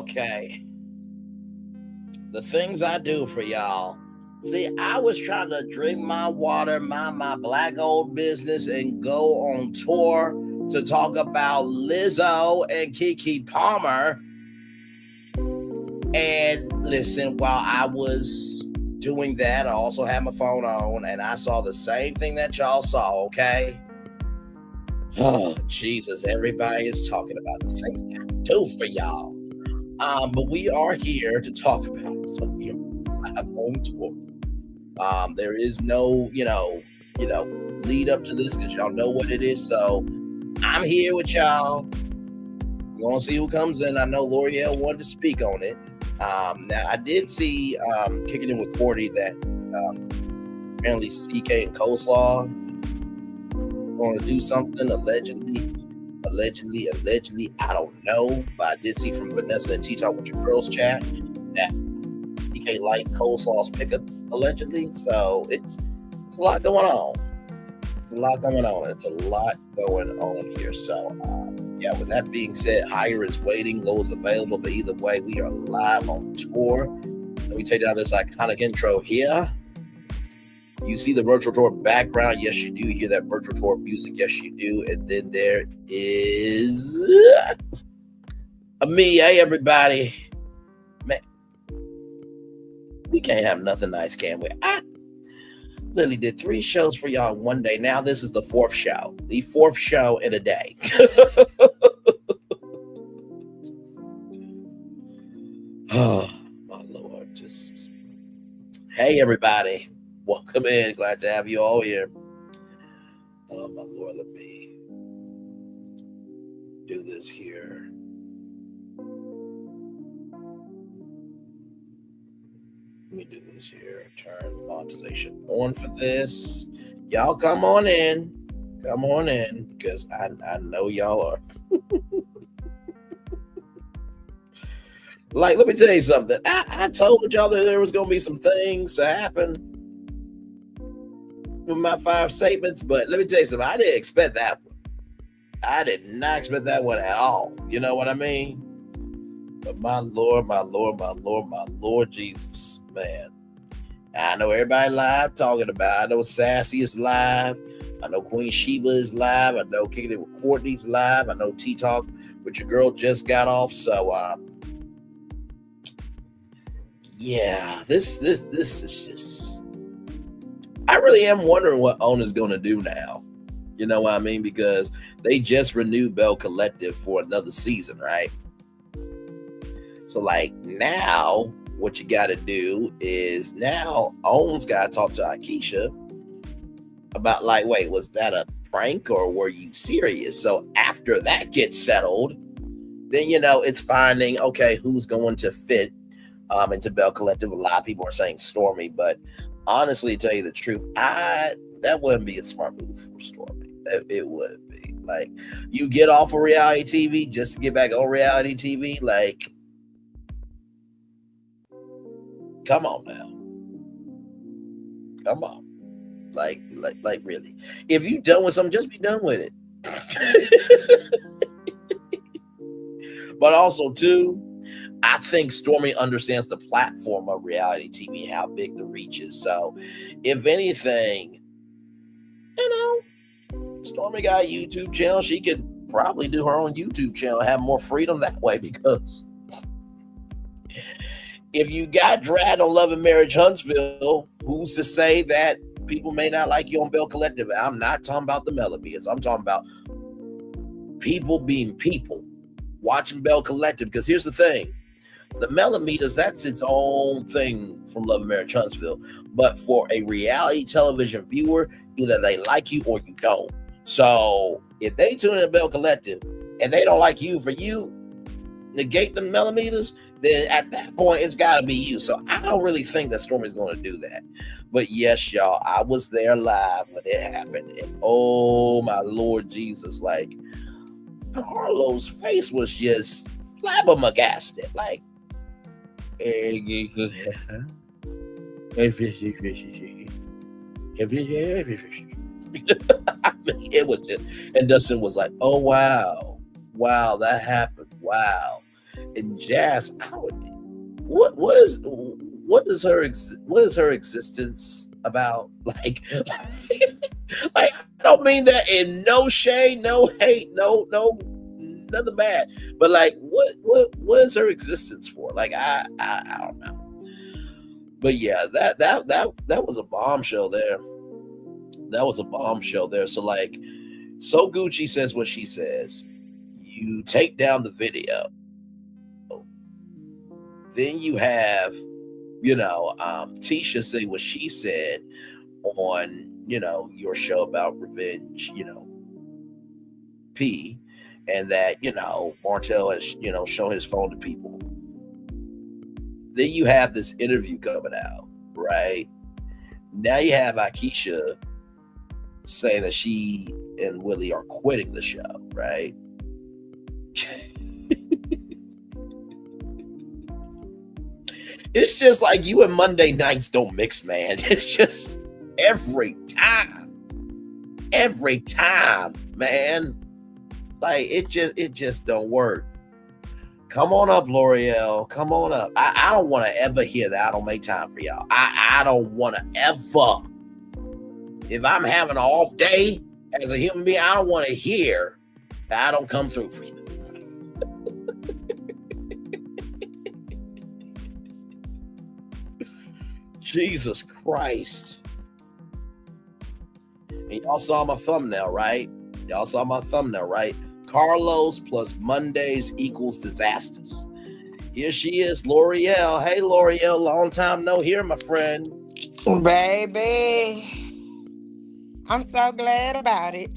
Okay. The things I do for y'all. See, I was trying to drink my water, mind my black owned business, and go on tour to talk about Lizzo and Keke Palmer. And listen, while I was doing that, I also had my phone on and I saw the same thing that y'all saw, okay? Oh, Jesus, everybody is talking about the things I do for y'all. But we are here to talk about some live on tour. There is no, lead up to this because y'all know what it is. So I'm here with y'all. We're gonna see who comes in. I know L'Oreal wanted to speak on it. Now I did see kicking in with Courtney that apparently CK and Coleslaw going to do something allegedly. I don't know, but I did see from Vanessa and Tea Talk with Your Girls chat that CK liked Coleslaw's pickup allegedly. So it's a lot going on. It's a lot going on here. So yeah, with that being said, higher is waiting, low is available, but either way, we are live on tour. Let me take down this iconic intro here. You see the virtual tour background. Yes, you do hear that virtual tour music. Yes, you do. And then there is me. Hey, everybody. Man, we can't have nothing nice, can we? I literally did 3 shows for y'all in one day. Now this is the 4th show. The 4th show in a day. Oh, my Lord. Just, hey, everybody. Welcome in. Glad to have you all here. Oh, my Lord. Let me do this here. Let me do this here. Turn monetization on for this. Y'all come on in. Come on in. Because I know y'all are. Like, let me tell you something. I told y'all that there was going to be some things to happen with my 5 statements. But let me tell you something. I didn't expect that one. I did not expect that one at all. You know what I mean? But my Lord Jesus, man. I know everybody live talking about it. I know Sassy is live. I know Queen Sheba is live. I know Kicking It with Courtney's live. I know Tea Talk with Your Girl just got off. So, yeah, this is just... I really am wondering what OWN's going to do now. You know what I mean? Because they just renewed Bell Collective for another season, right? So, like, now what you got to do is now OWN's got to talk to Akeisha about, like, wait, was that a prank or were you serious? So after that gets settled, then, it's finding, okay, who's going to fit into Bell Collective. A lot of people are saying Stormy, but honestly, to tell you the truth, that wouldn't be a smart move for Stormy. It would be. Like, you get off of reality TV just to get back on reality TV, like, come on now. Come on. Like really. If you done with something, just be done with it. But also, too, I think Stormy understands the platform of reality TV, how big the reach is. So, if anything, Stormy got a YouTube channel. She could probably do her own YouTube channel, have more freedom that way, because if you got dragged on Love and Marriage Huntsville, who's to say that people may not like you on Bell Collective? I'm not talking about the Melodies. I'm talking about people being people, watching Bell Collective. Because here's the thing. The Melodies, that's its own thing from Love and Marriage Huntsville. But for a reality television viewer, either they like you or you don't. So if they tune in to Bell Collective and they don't like you for you, negate the Melodies, then at that point, it's got to be you. So I don't really think that Stormy's going to do that. But yes, y'all, I was there live when it happened. And oh, my Lord Jesus, like, Harlow's face was just flabbergasted. Like, I mean, it was just, and Dustin was like, oh, wow, that happened. Wow. And Jazz, what is her existence about? Like, like I don't mean that in no shade, no hate, no nothing bad, but like what is her existence for? Like I don't know. But yeah, that was a bombshell there. That was a bombshell there. So like, So Gucci says what she says. You take down the video. Then you have, Tisha say what she said on, your show about Revenge, P, and that, Martell has, shown his phone to people. Then you have this interview coming out, right? Now you have Akeisha saying that she and Willie are quitting the show, right? It's just like you and Monday nights don't mix, man. It's just every time, man. Like it just don't work. Come on up, L'Oreal. Come on up. I don't want to ever hear that. I don't make time for y'all. I don't want to ever. If I'm having an off day as a human being, I don't want to hear that I don't come through for you. Jesus Christ. And y'all saw my thumbnail, right? Carlos plus Mondays equals disasters. Here she is, L'Oreal. Hey, L'Oreal, long time no hear, my friend. Baby, I'm so glad about it.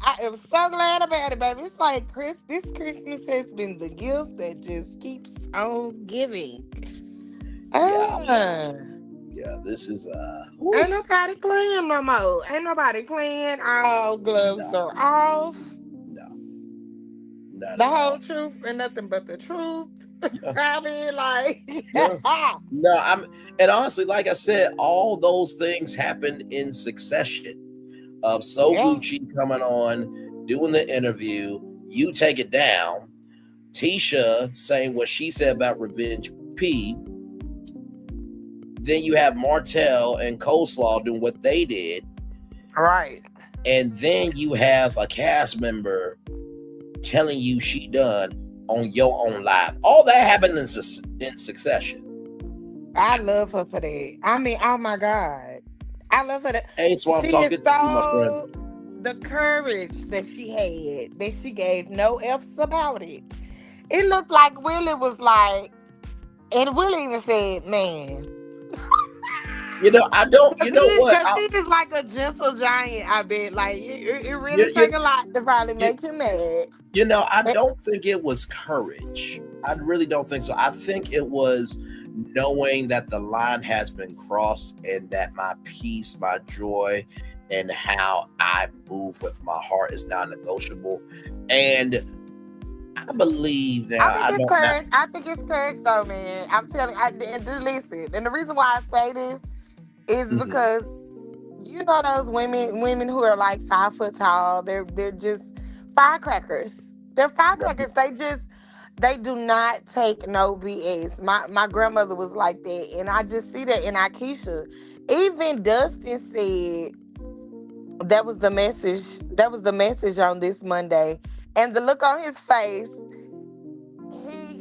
I am so glad about it, baby. It's like this Christmas has been the gift that just keeps on giving. Yeah, this is ain't nobody playing no more. Ain't nobody playing. All gloves are off. No. The whole truth and nothing but the truth. Yeah. I mean, like no, and honestly, like I said, all those things happened in succession. Of Gucci coming on, doing the interview, you take it down. Tisha saying what she said about Revenge P. Then you have Martell and Coleslaw doing what they did. Right. And then you have a cast member telling you she done on your own live. All that happened in succession. I love her for that. I mean, oh my God. I love her. Hey, so I'm talking to you, my friend. The courage that she had, that she gave no F's about it. It looked like Willie was like, and Willie even said, man. I don't, you know what? Because he is like a gentle giant, I bet. Like, it really take a lot to probably make him mad. I don't think it was courage. I really don't think so. I think it was knowing that the line has been crossed and that my peace, my joy, and how I move with my heart is non-negotiable. And I believe that I think it's courage though, man. I'm telling you, listen. And the reason why I say this is because those women who are like 5 foot tall, they're just firecrackers. They're firecrackers. They do not take no BS. My grandmother was like that, and I just see that in Akeisha. Even Dustin said that was the message. That was the message on this Monday, and the look on his face,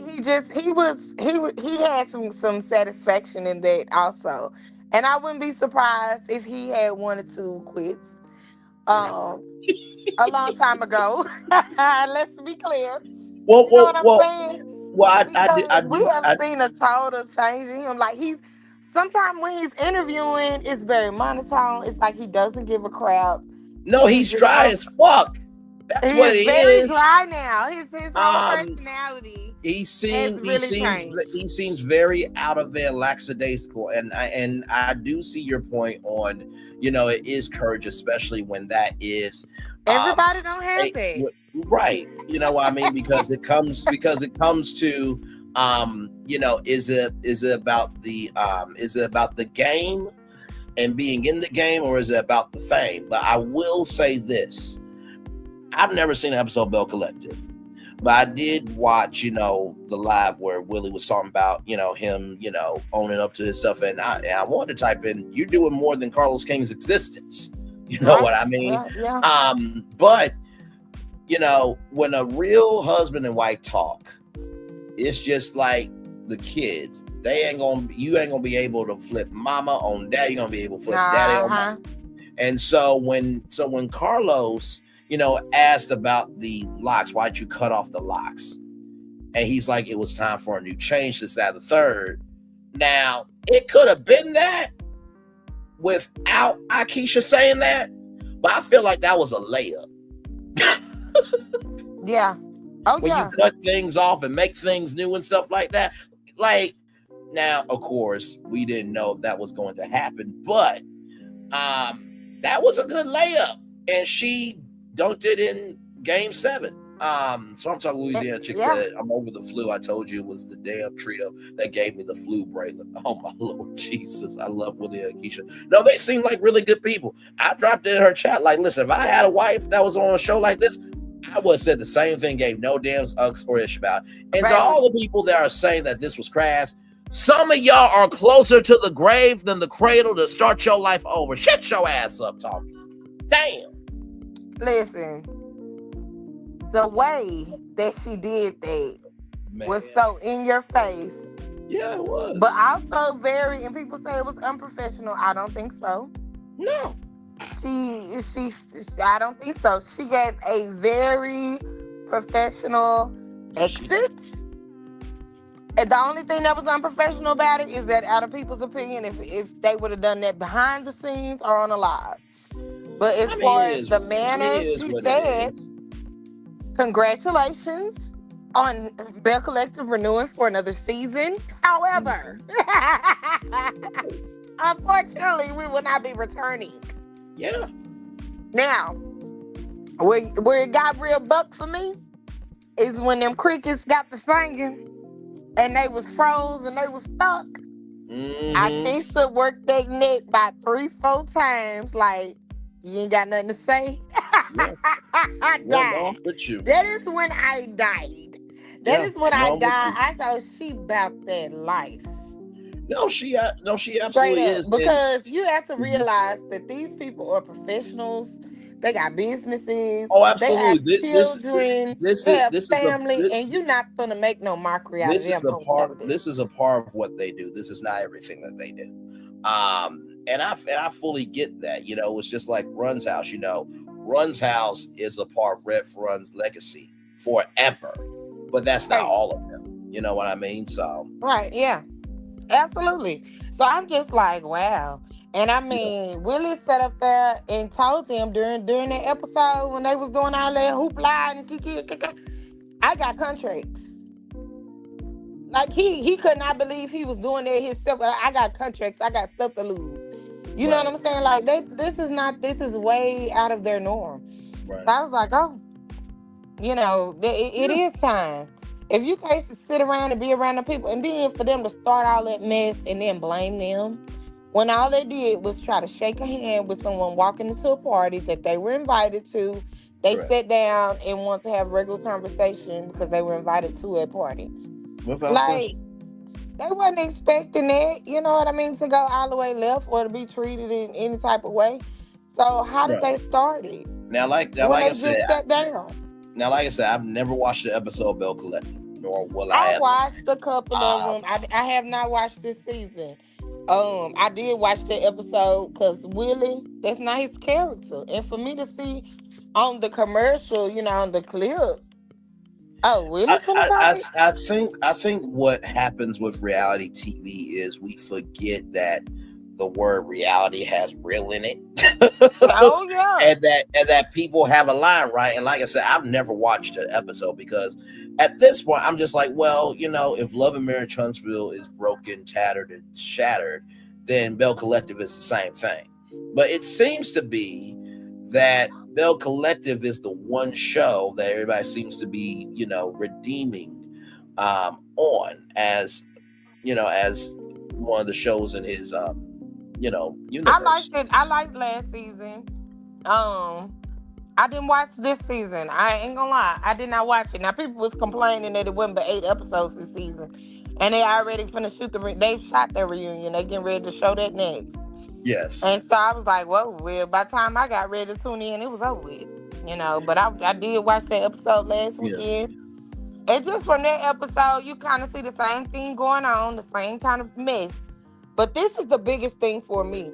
he had some satisfaction in that also, and I wouldn't be surprised if he had 1 or 2 quits. A long time ago. Let's be clear. Well, you know what I'm saying? Well, we have seen a total change in him. Like sometimes when he's interviewing, it's very monotone. It's like he doesn't give a crap. No, he's dry as fuck. That's what he is. He's very dry now. His whole personality. He seems very out of there, lackadaisical, and I do see your point on, it is courage, especially when that is. Everybody don't have that. Right. You know what I mean? Because it comes to is it about the game and being in the game, or is it about the fame? But I will say this. I've never seen an episode of Bell Collective, But I did watch, the live where Willie was talking about, him, owning up to his stuff. And I wanted to type in, you're doing more than Carlos King's existence. You know Right. what I mean? Yeah. But, when a real husband and wife talk, it's just like the kids. You ain't gonna be able to flip mama on dad. You're gonna be able to flip daddy on mama. And so when Carlos, asked about the locks, why'd you cut off the locks? And he's like, it was time for a new change, this, that, the third. Now, it could have been that without Akeisha saying that, but I feel like that was a layup. Yeah. Oh, when you cut things off and make things new and stuff like that. Like, now, of course, we didn't know if that was going to happen, but that was a good layup. And she dunked it in game 7. So I'm talking Louisiana chick that I'm over the flu. I told you it was the damn trio that gave me the flu bracelet. Oh my Lord Jesus. I love Willie and Keisha. No, they seem like really good people. I dropped in her chat like, listen, if I had a wife that was on a show like this, I would have said the same thing, gave no damn ucks or ish about it. And to all the people that are saying that this was crass, some of y'all are closer to the grave than the cradle to start your life over. Shut your ass up talking. Damn. Listen, the way that she did that was so in your face. Yeah, it was. But also very, and people say it was unprofessional. I don't think so. No. I don't think so. She gave a very professional exit. And the only thing that was unprofessional about it is that, out of people's opinion, if they would have done that behind the scenes or on a live. But as far as the manners, she said, congratulations on Bell Collective renewing for another season. However, unfortunately, we will not be returning. Yeah. Now, where it got real buck for me is when them crickets got the singing and they was froze and they was stuck. Mm-hmm. Akeisha worked that neck by 3-4 times. Like, you ain't got nothing to say. I died. That is when I died. That is when I died. I thought she about that life. No, she absolutely is. Because you have to realize that these people are professionals. They got businesses. Oh, absolutely. They have children. They have family, and you're not gonna make no mockery out of them. This is a part of what they do. This is not everything that they do. And I fully get that. It's just like Run's house. Run's house is a part of Rev Run's legacy forever, but that's not all of them. You know what I mean? So right, yeah. Absolutely. So I'm just like, wow. And I mean, Willie sat up there and told them during that episode when they was doing all that hoopla and I got contracts. Like he could not believe he was doing that himself. I got contracts. I got stuff to lose. You know what I'm saying? Like this is way out of their norm. Right. So I was like, oh, it is time. If you can't sit around and be around the people, and then for them to start all that mess and then blame them, when all they did was try to shake a hand with someone walking into a party that they were invited to, they sat down and want to have regular conversation because they were invited to a party. Like, they wasn't expecting that, you know what I mean, to go all the way left or to be treated in any type of way. So how did they start it? Now, like I said, sat down. Now, like I said, I've never watched the episode of Bell Collective, nor will I watched a couple of them. I have not watched this season. I did watch the episode because Willie, that's not his character. And for me to see on the commercial, on the clip, Willie. I think what happens with reality TV is we forget that the word reality has real in it. Oh yeah. and that people have a line, right? And like I said, I've never watched an episode because at this point I'm just like, well, if Love and Marriage Huntsville is broken, tattered, and shattered, then Bell Collective is the same thing. But it seems to be that Bell Collective is the one show that everybody seems to be, redeeming on as one of the shows in his universe. I liked last season. I didn't watch this season. I ain't gonna lie. I did not watch it. Now people was complaining that it wasn't but 8 episodes this season, and they already finna shoot they've shot their reunion. They getting ready to show that next. Yes. And so I was like, whoa, well, by the time I got ready to tune in, it was over with. But I did watch that episode last Yeah. weekend. And just from that episode, you kind of see the same thing going on, the same kind of mess. But this is the biggest thing for me.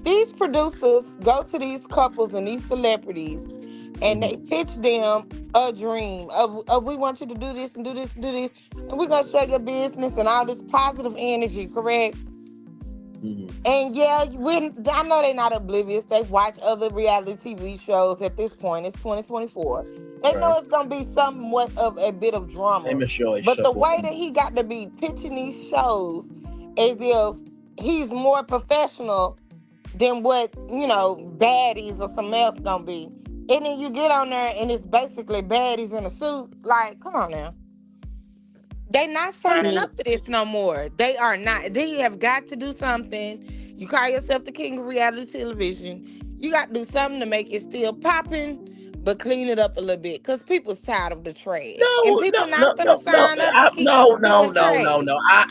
These producers go to these couples and these celebrities and they pitch them a dream of we want you to do this and do this and do this. And we're going to show your business and all this positive energy, correct? And yeah, I know they're not oblivious. They've watched other reality TV shows at this point. It's 2024. They know it's going to be somewhat of a bit of drama. But the way that he got to be pitching these shows as if he's more professional than what, baddies or something else going to be. And then you get on there and it's basically baddies in a suit. Like, come on now. They not signing up for this no more. They are not. They have got to do something. You call yourself the king of reality television. You got to do something to make it still popping, but clean it up a little bit. Because people's tired of the trash. And people not going to sign up to keep doing trash.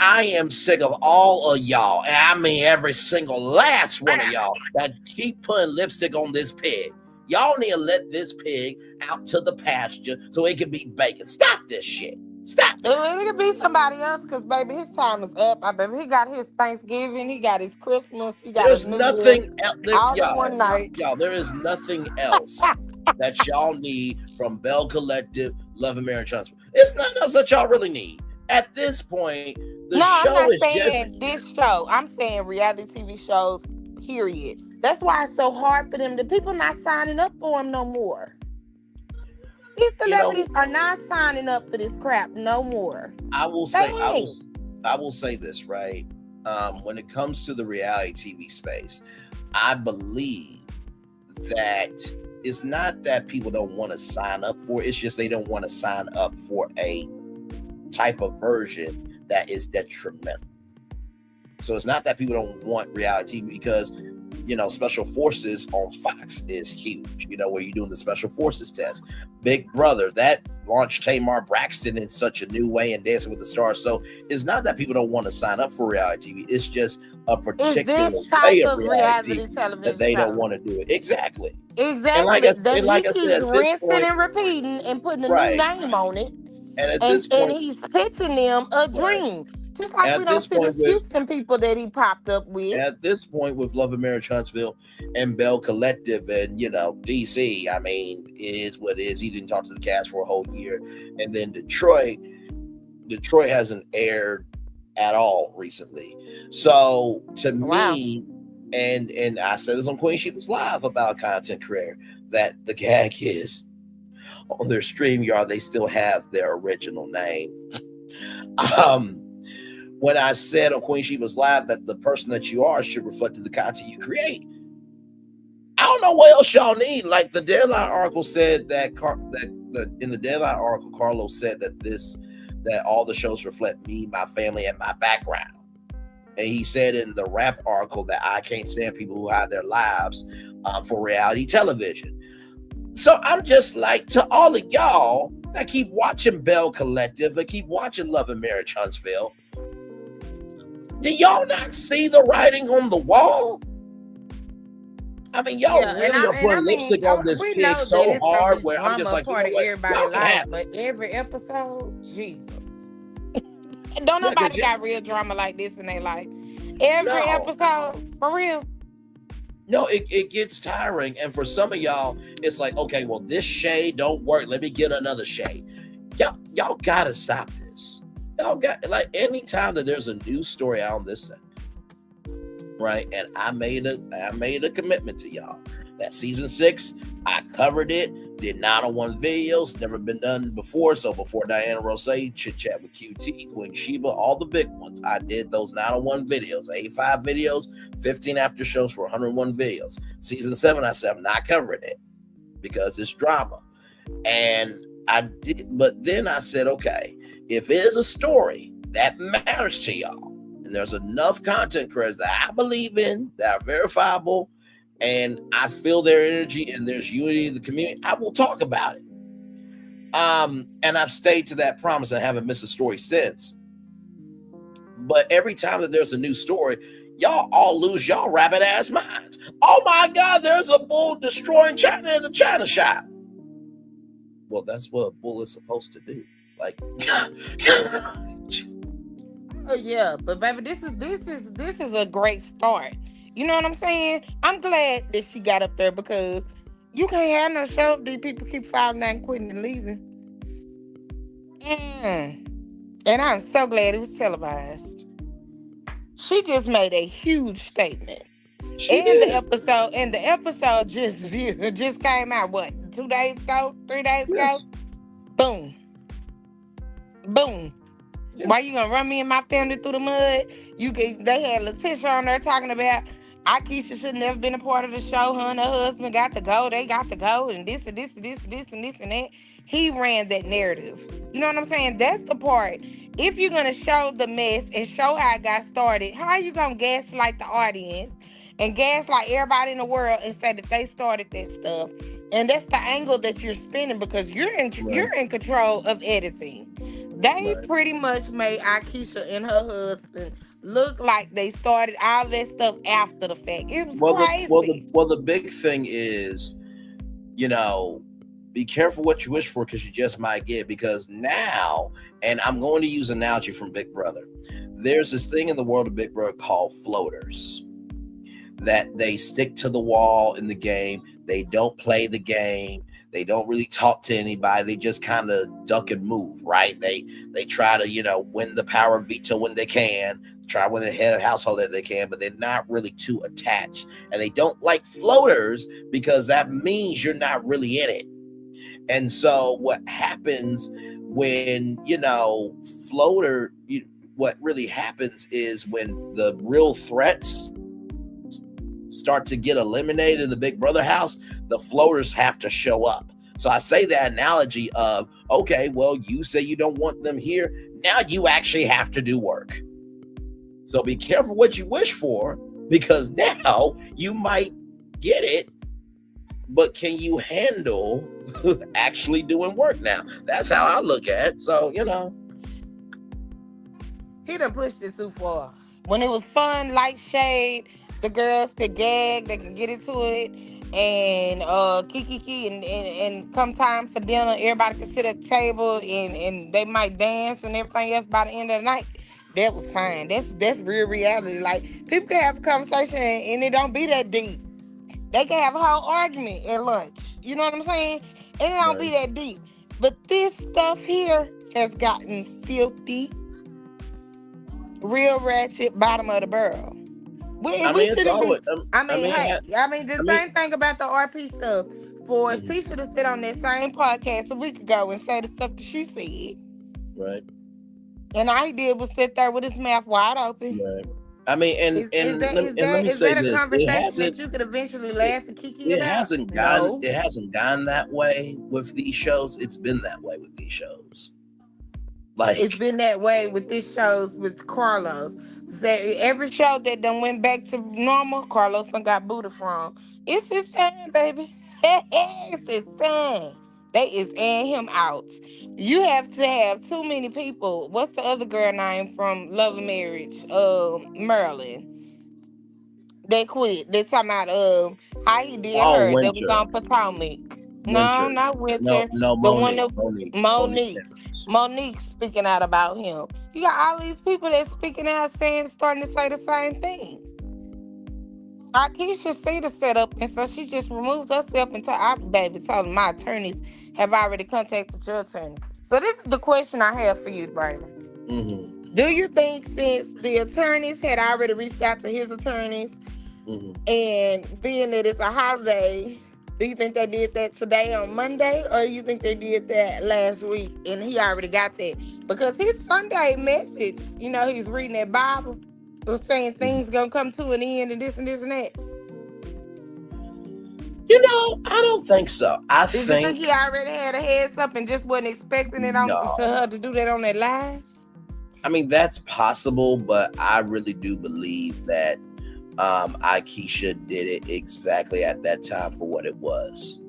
I am sick of all of y'all. And I mean every single last one of y'all that keep putting lipstick on this pig. Y'all need to let this pig out to the pasture so it can be bacon. Stop this shit. Stop. It could be somebody else because, baby, his time is up. I bet he got his Thanksgiving, he got his Christmas, he got his New Year's, all in one night. Y'all, there is nothing else that y'all need from Bell Collective, Love and Marriage Huntsville. It's nothing else that y'all really need. At this point, the show I'm not is saying this show. I'm saying reality TV shows, period. That's why it's so hard for them. The people not signing up for them no more. These celebrities are not signing up for this crap no more. I will say this, right? When it comes to the reality TV space, I believe that it's not that people don't want to sign up for it. It's just they don't want to sign up for a type of version that is detrimental. So it's not that people don't want reality TV because Special Forces on Fox is huge, where you're doing the Special Forces test. Big Brother, that launched Tamar Braxton in such a new way and Dancing with the Stars. So it's not that people don't want to sign up for reality TV. It's just a particular way of reality television that they don't want to do it. Exactly. And like I said, rinsing and repeating and putting a new name on it. And at this point, and he's pitching them a dream. Just like we don't see the Houston people that he popped up with. At this point, with Love and Marriage Huntsville and Bell Collective and, DC, I mean, it is what it is. He didn't talk to the cast for a whole year. And then Detroit hasn't aired at all recently. So, to me, and I said this on Queen Sheba's Live about content creator, that the gag is on their StreamYard, they still have their original name. When I said on Queen Sheba's Live that the person that you are should reflect the content you create, I don't know what else y'all need. Like the Deadline article said that in the Deadline article, Carlos said that all the shows reflect me, my family, and my background. And he said in the Rap article that I can't stand people who hide their lives for reality television. So I'm just like, to all of y'all that keep watching Bell Collective and keep watching Love and Marriage Huntsville, do y'all not see the writing on the wall? I mean, y'all really are putting lipstick on this pig so hard where I'm just like, but every episode, Jesus. Don't nobody got real drama like this in their life. Every episode, for real. No, it gets tiring. And for some of y'all, it's like, okay, well, this shade don't work. Let me get another shade. Y'all gotta stop this. Y'all got, like, anytime that there's a new story out on this set, right? And I made a commitment to y'all that season 6, I covered it, did 901 videos, never been done before. So before Diana Rose, Chit Chat with QT, Queen Sheba, all the big ones, I did those 901 videos, 85 videos, 15 after shows for 101 videos. Season 7, I said I'm not covering it because it's drama. And I did, but then I said, okay, if it is a story that matters to y'all, and there's enough content creators that I believe in that are verifiable, and I feel their energy and there's unity in the community, I will talk about it. And I've stayed to that promise. I haven't missed a story since. But every time that there's a new story, y'all all lose y'all rabbit ass minds. Oh my God, there's a bull destroying China in the China shop. Well, that's what a bull is supposed to do. Like, oh yeah, but baby, this is a great start. You know what I'm saying? I'm glad that she got up there because you can't have no show if these people keep falling out and quitting and leaving. And I'm so glad it was televised. She just made a huge statement. The episode just came out, what, 2 days ago, 3 days ago? Boom. Boom. Yeah. Why you gonna run me and my family through the mud? They had Letitia on there talking about Akeisha should never been a part of the show. Her and her husband got to go. They got to go, and this and this and this and this and this and that. He ran that narrative. You know what I'm saying? That's the part. If you're gonna show the mess and show how it got started, how are you gonna gaslight the audience and gaslight everybody in the world and say that they started that stuff? And that's the angle that you're spinning because you're in control of editing. They pretty much made Akeisha and her husband look like they started all that stuff after the fact. It was crazy. The big thing is, be careful what you wish for because you just might get. Because now, and I'm going to use an analogy from Big Brother. There's this thing in the world of Big Brother called floaters. That they stick to the wall in the game. They don't play the game. They don't really talk to anybody. They just kind of duck and move, right? They try to, win the power of veto when they can, try to win the head of household that they can, but they're not really too attached. And they don't like floaters because that means you're not really in it. And so what happens when, what really happens is when the real threats start to get eliminated in the Big Brother house, the floaters have to show up. So I say that analogy of, okay, well, you say you don't want them here. Now you actually have to do work. So be careful what you wish for because now you might get it, but can you handle actually doing work now? That's how I look at it. So, He done pushed it too far. When it was fun, light shade, the girls could gag, they could get into it, and kiki and come time for dinner, everybody could sit at the table and they might dance and everything else by the end of the night. That was fine. That's real reality. Like, people can have a conversation and it don't be that deep. They can have a whole argument at lunch. You know what I'm saying? And it don't be that deep. But this stuff here has gotten filthy, real ratchet, bottom of the barrel. The same thing about the RP stuff. For Tisha to sit on that same podcast a week ago and say the stuff that she said. Right. And all he did was sit there with his mouth wide open. Right. I mean, let me say this. Is that a conversation that you could eventually laugh and kiki about? It hasn't gone that way with these shows. It's been that way with these shows. It's been that way with these shows with Carlos. Every show that done went back to normal, Carlos done got booted from. It's his time, baby. It's his time. They is airing him out. You have to have too many people. What's the other girl name from Love and Marriage? Marilyn. They quit. They talking about how he did her. Winter. That was on Potomac. No, not Winter. No, Monique speaking out about him. You got all these people that speaking out starting to say the same things. Akeisha see the setup, and so she just removes herself and told him my attorneys have already contacted your attorney. So this is the question I have for you, Brandon. Mm-hmm. Do you think since the attorneys had already reached out to his attorneys, and being that it's a holiday, do you think they did that today on Monday, or do you think they did that last week and he already got that? Because his Sunday message, he's reading that Bible, was saying things gonna come to an end and this and this and that. I don't think so. Did you think he already had a heads up and just wasn't expecting it to her to do that on that live? I mean, that's possible, but I really do believe that Akeisha did it exactly at that time for what it was.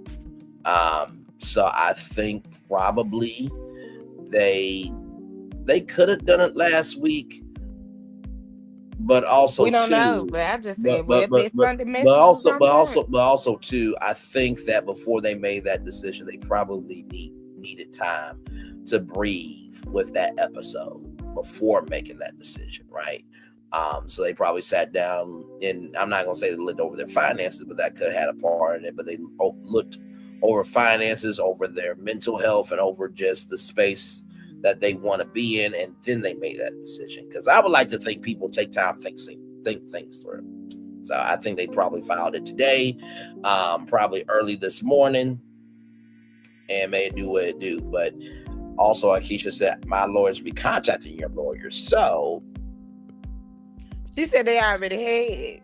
So I think probably they they could have done it last week, but We also don't know, too, but I just but said, well, but if but that but Sunday but message was also on but point. also but also too, I think that before they made that decision, they probably needed time to breathe with that episode before making that decision, right? So they probably sat down, and I'm not gonna say they looked over their finances, but that could have had a part in it. But they looked over finances, over their mental health, and over just the space that they want to be in, and then they made that decision. Because I would like to think people take time to think things through. So I think they probably filed it today, probably early this morning, and may do what it do. But also, Akeisha said, my lawyers will be contacting your lawyer. So, She said they already had.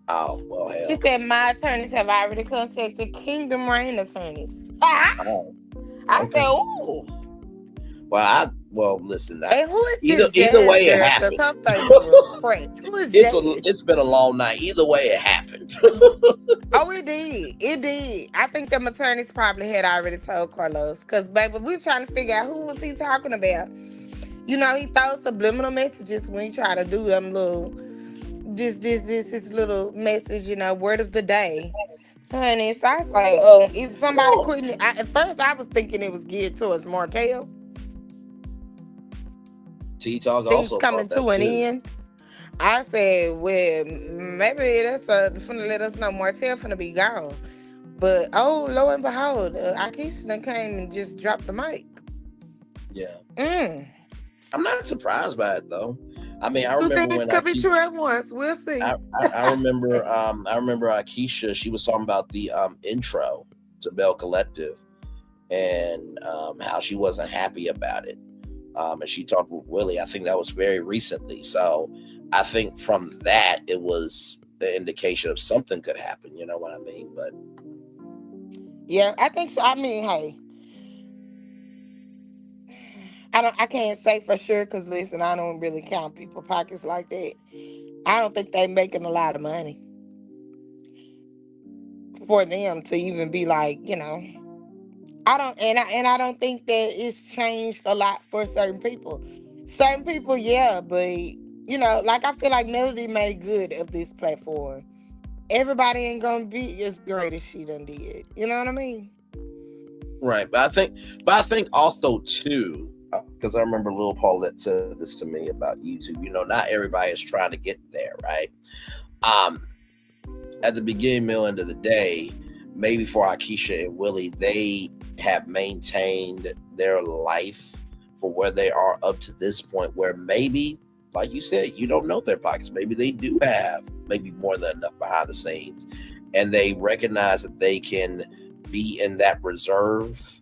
oh, well, She hell. said my attorneys have already contacted Kingdom Reign attorneys. I Oh, said, okay. ooh. Well, listen, And who is either this way Jazz it girl? Because happened. her face was cracked. Who is Jazz? It's been a long night. Either way it happened. Oh, it did. It did. I think them attorneys probably had already told Carlos. Because, baby, we trying to figure out who was he talking about. You know, he throws subliminal messages when he try to do them little, this little message, you know, word of the day. Honey, so I was like, is somebody putting it? At first, I was thinking it was geared towards Martell. T Talk Things also coming thought to that an too. end. I said, well, maybe that's finna let us know Martell finna be gone. But oh, lo and behold, Akeisha done came and just dropped the mic. Yeah. Mm. I'm not surprised by it though. I mean, I Two remember things when could be true at once. We'll see. I remember Akeisha, she was talking about the intro to Bell Collective, and how she wasn't happy about it. And she talked with Willie. I think that was very recently. So I think from that it was the indication of something could happen. You know what I mean? But Yeah, I think so. I mean, hey, I can't say for sure because listen, I don't really count people pockets like that. I don't think they making a lot of money for them to even be like, you know. I don't think that it's changed a lot for certain people. Certain people, yeah, but you know, like I feel like Melody made good of this platform. Everybody ain't gonna be as great as she done did. You know what I mean? right, but I think also too, because I remember Lil Paulette said this to me about YouTube. You know, not everybody is trying to get there, right? Um, at the beginning, middle, end of the day, maybe for Akeisha and Willie, they have maintained their life for where they are up to this point, where maybe, like you said, you don't know their pockets. Maybe they do have maybe more than enough behind the scenes, and they recognize that they can be in that reserve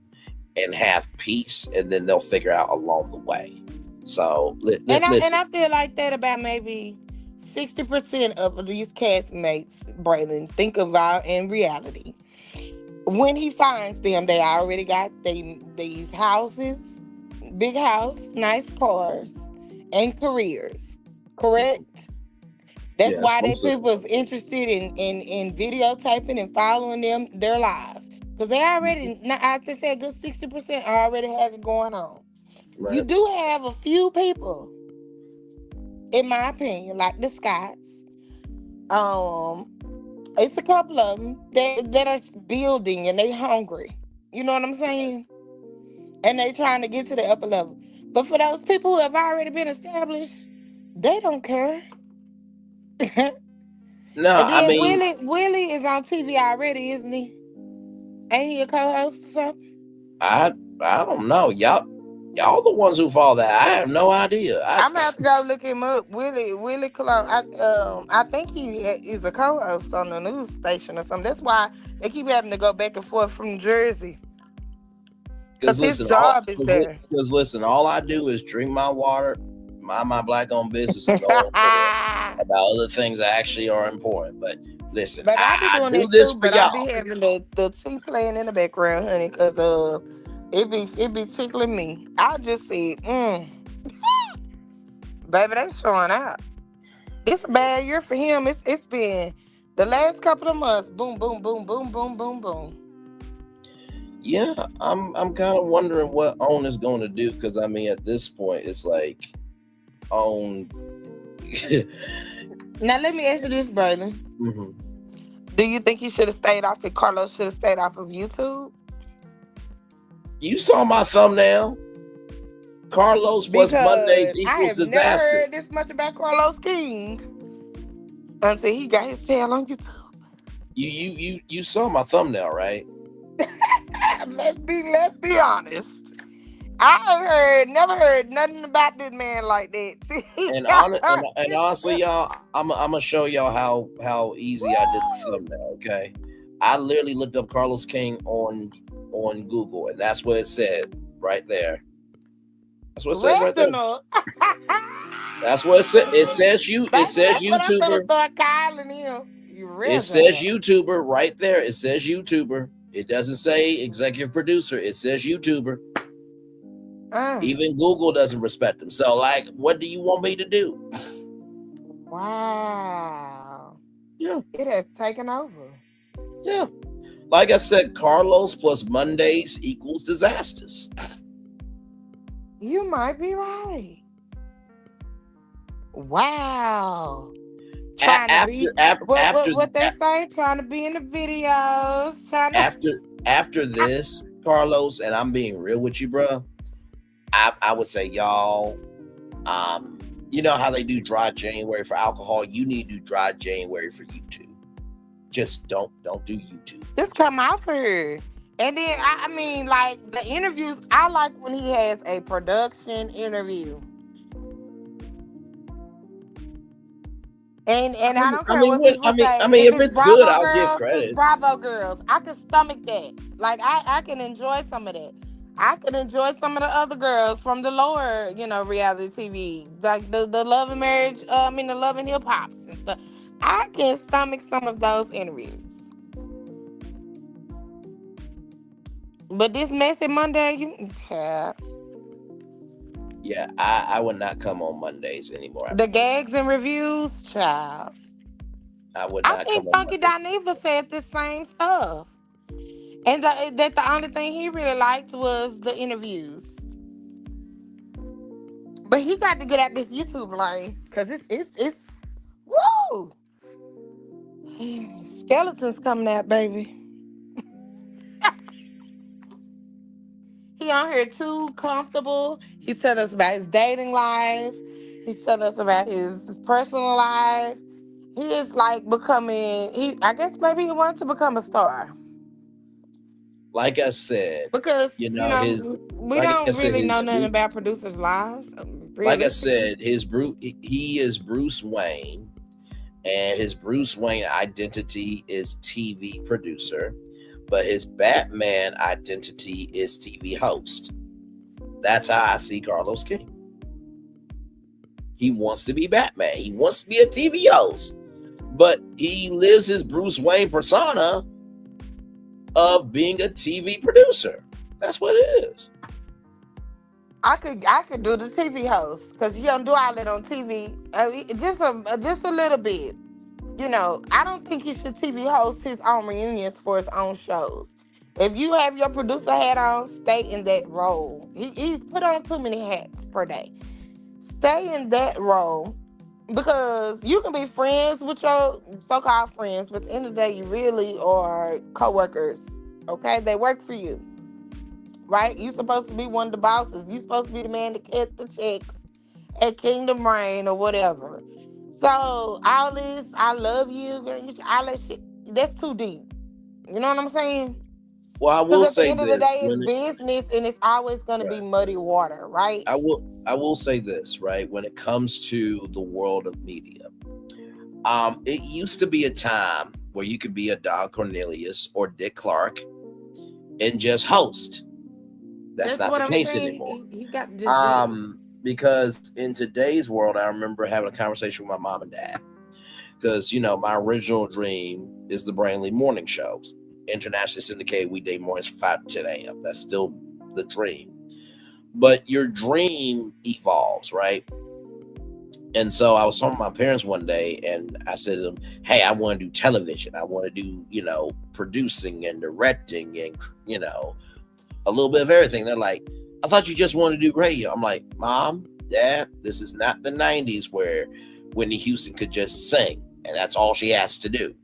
and have peace, and then they'll figure out along the way. So And listen, I feel like that about maybe 60% of these castmates, Braylon, think about in reality. When he finds them, they already got these houses, big house, nice cars, and careers. Correct? That's yes, why they people's interested in videotaping and following them their lives. Because they already, I just said, a good 60% already has it going on. You right. do have a few people, in my opinion, like the Scots. Um, it's a couple of them that are building and they hungry. You know what I'm saying? And they trying to get to the upper level. But for those people who have already been established, they don't care. No, And I then mean, Willie is on TV already, isn't he? Ain't he a co-host or something? I don't know. Y'all the ones who follow that. I have no idea. I'm gonna have to go look him up. Willie Cologne. I think he is a co-host on the news station or something. That's why they keep having to go back and forth from Jersey Because because his listen, job is there. all I do is drink my water, mind my black-owned business, and go on forward about other things that actually are important. But listen, But I be I doing do that this too. for But I be y'all. having the tea playing in the background, honey, because it be tickling me. I just said, baby, they showing out. It's a bad year for him. It's been the last couple of months. Boom, boom, boom, boom, boom, boom, boom. Yeah, I'm kind of wondering what OWN is going to do, because I mean, at this point, it's like OWN. Now let me ask you this, Braylon. Mhm. Do you think he should have stayed off it? Carlos should have stayed off of YouTube? You saw my thumbnail. Carlos plus Mondays Because I equals have never disaster. heard this much about Carlos King until he got his tail on YouTube. You saw my thumbnail, right? let's be honest. Never heard nothing about this man like And honestly, y'all, I'm gonna show y'all how easy I did the thumbnail. Okay, I literally looked up Carlos King on Google, and that's what it said right there. That's what it says right there. That's what it says. It says Baby, says that's what I'm gonna YouTuber. start calling him. It says YouTuber right there. It says YouTuber. It doesn't say executive producer. It says YouTuber. Even Google doesn't respect him. So, like, what do you want me to do? Wow. Yeah. It has taken over. Yeah. Like I said, Carlos plus Mondays equals disasters. You might be right. Wow. Trying to be what they say, trying to be in the videos. After this, Carlos, and I'm being real with you, bro. I would say, y'all, you know how they do dry January for alcohol? You need to do dry January for YouTube. Just don't do YouTube. Just come out for her. And then I mean, like the interviews, I like when he has a production interview. And I don't care what people say. If it's good, I'll give credit. It's Bravo girls. I can stomach that. Like I can enjoy some of that. I can enjoy some of the other girls from the lower, reality TV, like the Love and Marriage. The Love and Hip Hops and stuff. I can stomach some of those interviews. But this messy Monday, yeah, I would not come on Mondays anymore. The gags and reviews, child. I would not. I think Funky Dineva said the same stuff. And that the only thing he really liked was the interviews. But he got to get out this YouTube lane because it's woo. Skeletons coming out, baby. He on here too comfortable. He's telling us about his dating life. He's telling us about his personal life. He is like becoming. I guess maybe he wants to become a star. Like I said, because we don't really know nothing about producers' lives. Like I said, he is Bruce Wayne, and his Bruce Wayne identity is TV producer, but his Batman identity is TV host. That's how I see Carlos King. He wants to be Batman. He wants to be a TV host, but he lives his Bruce Wayne persona of being a TV producer. That's what it is. I could do the TV host because he don't do all that on TV. Just a little bit. I don't think he should TV host his own reunions for his own shows. If you have your producer hat on, stay in that role. He put on too many hats per day. Stay in that role. Because you can be friends with your so-called friends, but at the end of the day, you really are co-workers. Okay? They work for you. Right? You're supposed to be one of the bosses. You're supposed to be the man that cuts the checks at Kingdom Reign or whatever. So, all this, I love you, all that shit, that's too deep. You know what I'm saying? Well, I will say at the end of the day, it's business and it's always going to be muddy water, right? I will say this, right? When it comes to the world of media, it used to be a time where you could be a Don Cornelius or Dick Clark and just host. That's not the case anymore. You got to just because in today's world, I remember having a conversation with my mom and dad. Because, my original dream is the Brainly Morning Shows. Internationally syndicated weekday mornings from 5 to 10 a.m. That's still the dream. But your dream evolves, right? And so I was talking to my parents one day, and I said to them, "Hey, I want to do television. I want to do, producing and directing, and a little bit of everything." They're like, "I thought you just wanted to do radio." I'm like, "Mom, Dad, this is not the '90s where Whitney Houston could just sing, and that's all she has to do.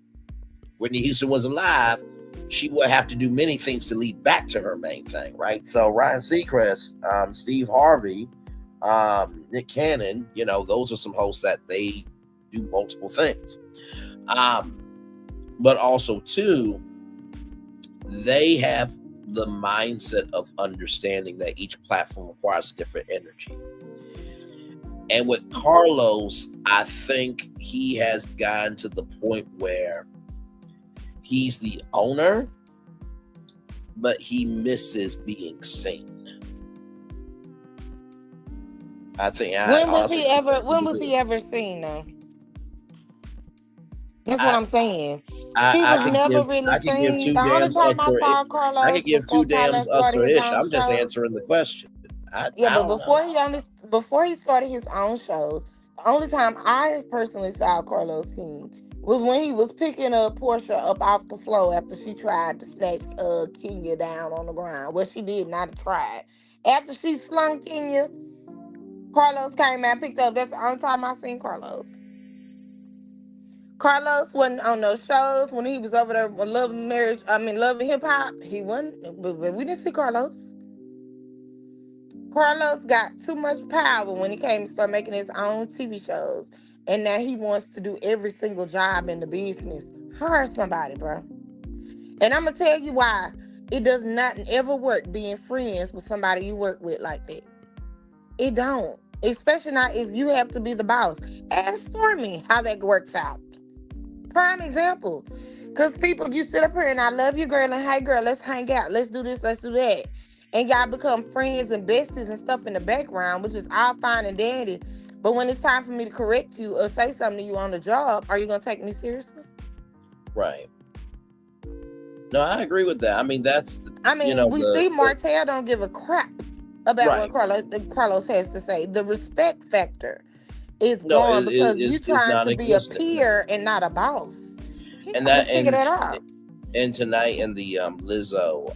Whitney Houston was alive. She would have to do many things to lead back to her main thing, right?" So Ryan Seacrest, Steve Harvey, Nick Cannon, those are some hosts that they do multiple things. But also, too, they have the mindset of understanding that each platform requires a different energy. And with Carlos, I think he has gotten to the point where he's the owner, but he misses being seen. I think. When was he ever seen though? That's what I'm saying. He was never really I could give seen. two The only damns time I ups or saw I could Carlos give two before damns Carlos ups started or his ish. own I'm just shows. answering the question. I Yeah, but don't know. before he started his own shows, the only time I personally saw Carlos King was when he was picking up Portia up off the floor after she tried to snatch Kenya down on the ground. Well, she did not try. After she slung Kenya, Carlos came out and picked up. That's the only time I seen Carlos. Carlos wasn't on those shows when he was over there with Love and Hip Hop. He wasn't, but we didn't see Carlos. Carlos got too much power when he came to start making his own TV shows. And now he wants to do every single job in the business. Hire somebody, bro. And I'm going to tell you why it does not ever work being friends with somebody you work with like that. It don't. Especially not if you have to be the boss. Ask Stormy how that works out. Prime example. Because people, you sit up here and I love you, girl, and hey, girl, let's hang out. Let's do this, let's do that. And y'all become friends and besties and stuff in the background, which is all fine and dandy. But when it's time for me to correct you or say something to you on the job, are you going to take me seriously? Right. No, I agree with that. I mean, we see Martell don't give a crap about what Carlos has to say. The respect factor is gone because you're trying to be a peer and not a boss. And figure that out. And tonight in the Lizzo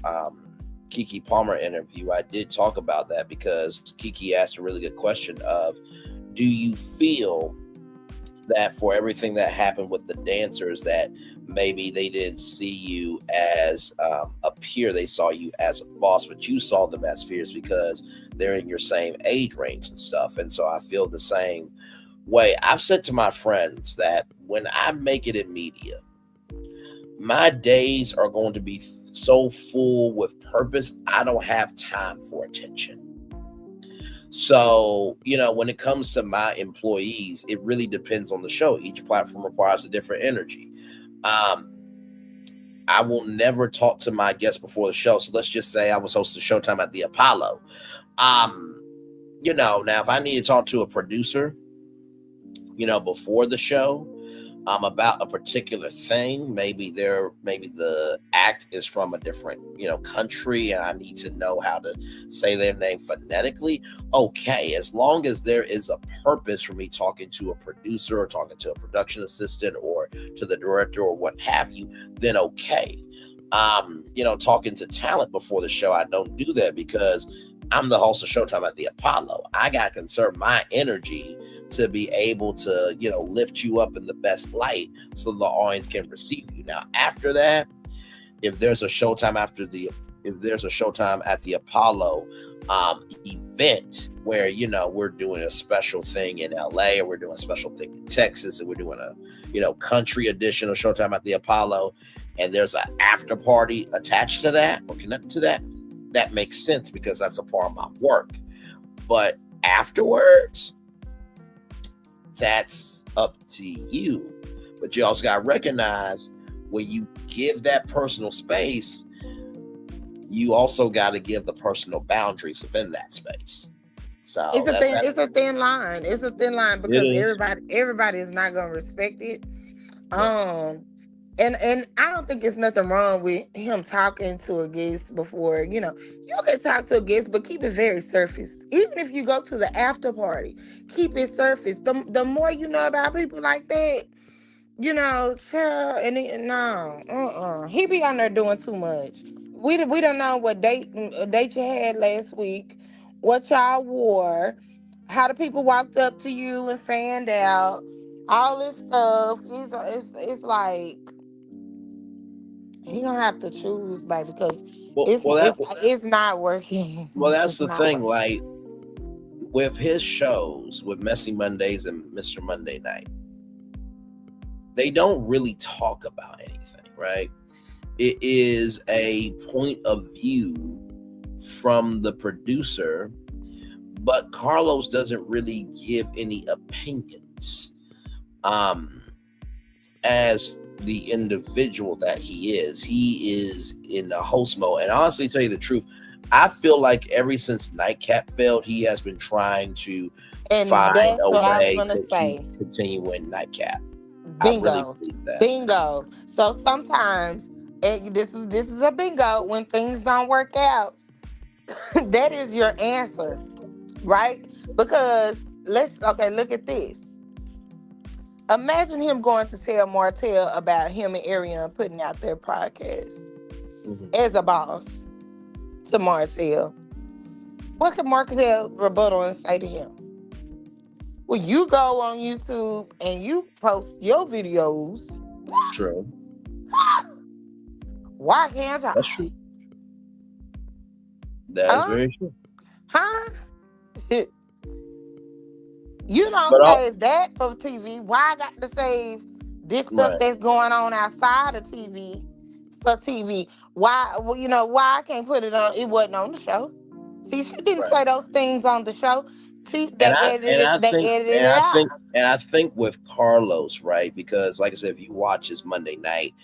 Kiki Palmer interview, I did talk about that because Kiki asked a really good question of, do you feel that for everything that happened with the dancers that maybe they didn't see you as a peer, they saw you as a boss, but you saw them as peers because they're in your same age range and stuff. And so I feel the same way. I've said to my friends that when I make it in media, my days are going to be so full with purpose, I don't have time for attention. So, when it comes to my employees, it really depends on the show. Each platform requires a different energy. I will never talk to my guests before the show. So let's just say I was hosting Showtime at the Apollo. Now if I need to talk to a producer, before the show, about a particular thing, maybe the act is from a different, country, and I need to know how to say their name phonetically. Okay, as long as there is a purpose for me talking to a producer or talking to a production assistant or to the director or what have you, then okay. Talking to talent before the show, I don't do that because I'm the host of Showtime at the Apollo. I got to conserve my energy to be able to, lift you up in the best light so the audience can receive you. Now, after that, if there's a Showtime at the Apollo event where, we're doing a special thing in LA, or we're doing a special thing in Texas, and we're doing a, country edition of Showtime at the Apollo, and there's an after party attached to that or connected to that, that makes sense because that's a part of my work. But afterwards, that's up to you. But you also got to recognize when you give that personal space, you also got to give the personal boundaries within that space. So it's a thin line. It's a thin line because everybody is not going to respect it. And I don't think it's nothing wrong with him talking to a guest before, you can talk to a guest, but keep it very surface. Even if you go to the after party, keep it surface. The more you know about people like that, child, no, he be on there doing too much. We don't know what date you had last week, what y'all wore, how the people walked up to you and fanned out, all this stuff. It's like he gonna have to choose, baby, because Well, it's well, that it's it's not working. well, that's It's the not thing. working. Like with his shows, with Messy Mondays and Mr. Monday Night, they don't really talk about anything, right? It is a point of view from the producer, but Carlos doesn't really give any opinions. Um, as the individual that he is in the host mode. And honestly, tell you the truth, I feel like ever since Nightcap failed, he has been trying to And find that's a what I was way gonna to keep say. continuing Nightcap. I really Bingo, believe that. bingo. So sometimes, this is a bingo. When things don't work out, that is your answer, right? Because look at this. Imagine him going to tell Martell about him and Ariana putting out their podcast Mhm. as a boss to Martell. What could Martell rebuttal and say to him? Well, you go on YouTube and you post your videos. True. Why can't That's I? true. That's Huh? very true. Huh? You don't But all save that for TV. Why I got to save this stuff right, that's going on outside of TV for TV? Why? Well, why I can't put it on? It wasn't on the show. See, she didn't right. say those things on the show. See, And they I edited and it. I They think edited and it I out. think and I think with Carlos, right? Because like I said, if you watch his Monday night,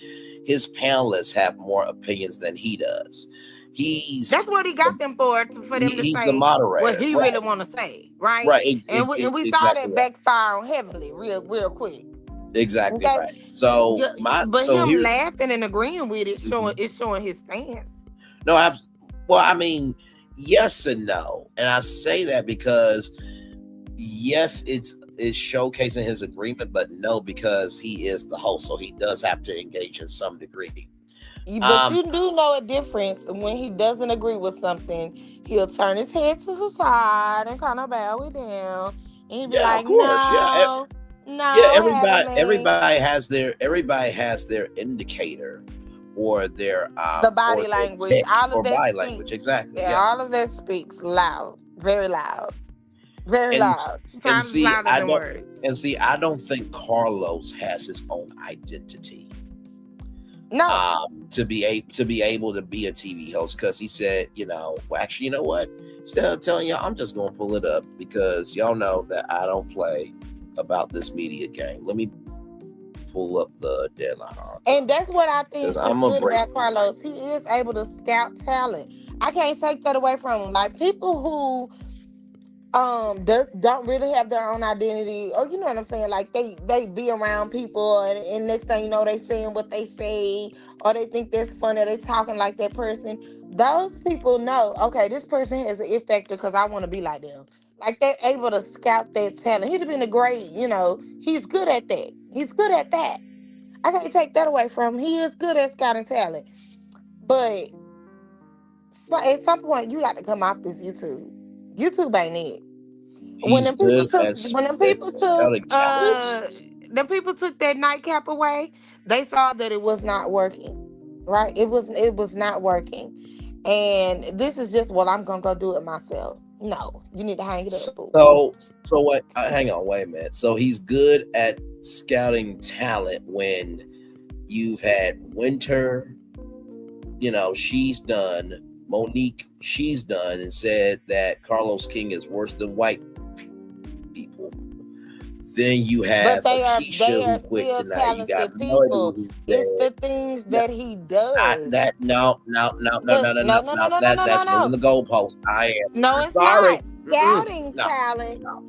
his panelists have more opinions than he does. He's That's what he the, got them for them to he's the say what moderator, he really right? want to say, right? Right, And we saw exactly that right. backfire on heavily, real quick. Exactly Okay, right. So yeah, but so him here. laughing and agreeing with it, Mhm. showing his stance. No, well, I mean, yes and no, and I say that because yes, it's showcasing his agreement, but no, because he is the host, so he does have to engage in some degree. But Um, you do know a difference when he doesn't agree with something. He'll turn his head to the side and kind of bow it down, and he'll be yeah, of like, course, yeah, "No, yeah. no, Heavenly." Everybody has their indicator The or body their language, tick all or of that body speaks. language. Exactly, Yeah, yeah. all of that speaks loud, very loud, very And loud. and Sometimes it's see, louder than words. I don't think Carlos has his own identity. No, To be able to be a TV host, because he said, well, actually, you know what? Instead of telling y'all, I'm just gonna pull it up because y'all know that I don't play about this media game. Let me pull up the deadline and archive that's what I because think is I'm a good break. about Carlos. He is able to scout talent. I can't take that away from him. Like people who don't really have their own identity, or you know what I'm saying, like they be around people, and next thing you know they saying what they say, or they think that's funny, or they talking like that person. Those people know, okay, this person has an it factor because I want to be like them. Like they're able to scout that talent. He'd have been a great, he's good at that. He's good at that. I can't take that away from him. He is good at scouting talent. But at some point you got to come off this YouTube. YouTube ain't it. When He's them people good took when them at people took scouting talent. them people took that nightcap away, they saw that it was not working. Right? It was not working. And this is just, well, I'm gonna go do it myself. No, you need to hang it up, boo. So what? Hang on, wait a minute. So he's good at scouting talent when you've had Winter, she's done. Monique, she's done and said that Carlos King is worse than white people. Then you But have they Akeisha are who quit still tonight. You got talented Melody people. who It's said, the things no, that he does. that no, Look, no, no, no, no, no, that no, no, that's moving no. the goalpost. No, I'm it's sorry. not. Mm-mm, no, no.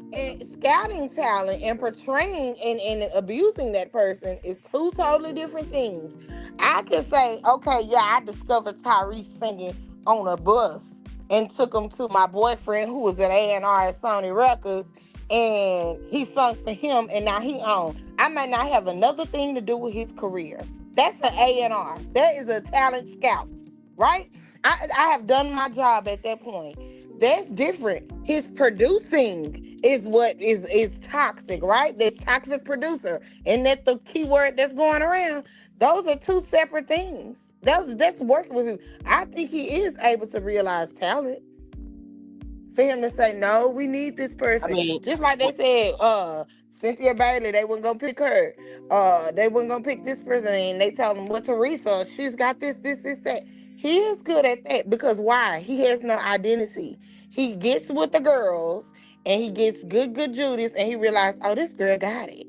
Scouting talent and portraying and abusing that person is two totally different things. I could say, okay, yeah, I discovered Tyrese singing on a bus and took him to my boyfriend who was at A&R at Sony Records, and he sung for him, and now he on. I might not have another thing to do with his career. That's an A&R. That is a talent scout, right? I have done my job at that point. That's different. His producing is what is toxic, right? This toxic producer. And that's the keyword that's going around. Those are two separate things. That's working with him. I think he is able to realize talent for him to say, no, we need this I person. mean, Just like they what, said, Cynthia Bailey, they weren't gonna pick her. They weren't gonna pick this person, and they told him, well, Teresa, she's got this, that. He is good at that because why? He has no identity. He gets with the girls and he gets good Judas, and he realized, oh, this girl got it.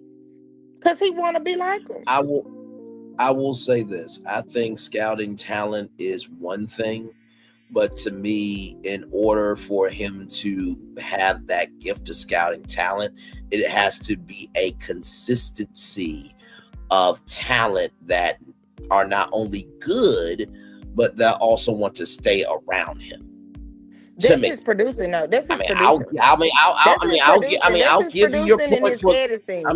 Cause he wanna be like them. I will say this. I think scouting talent is one thing, but to me, in order for him to have that gift of scouting talent, it has to be a consistency of talent that are not only good, but that also want to stay around him. To That's me, his producing, no. That's I his mean, producing. That's his producing. That's I'll his give you your producing and point his for. editing.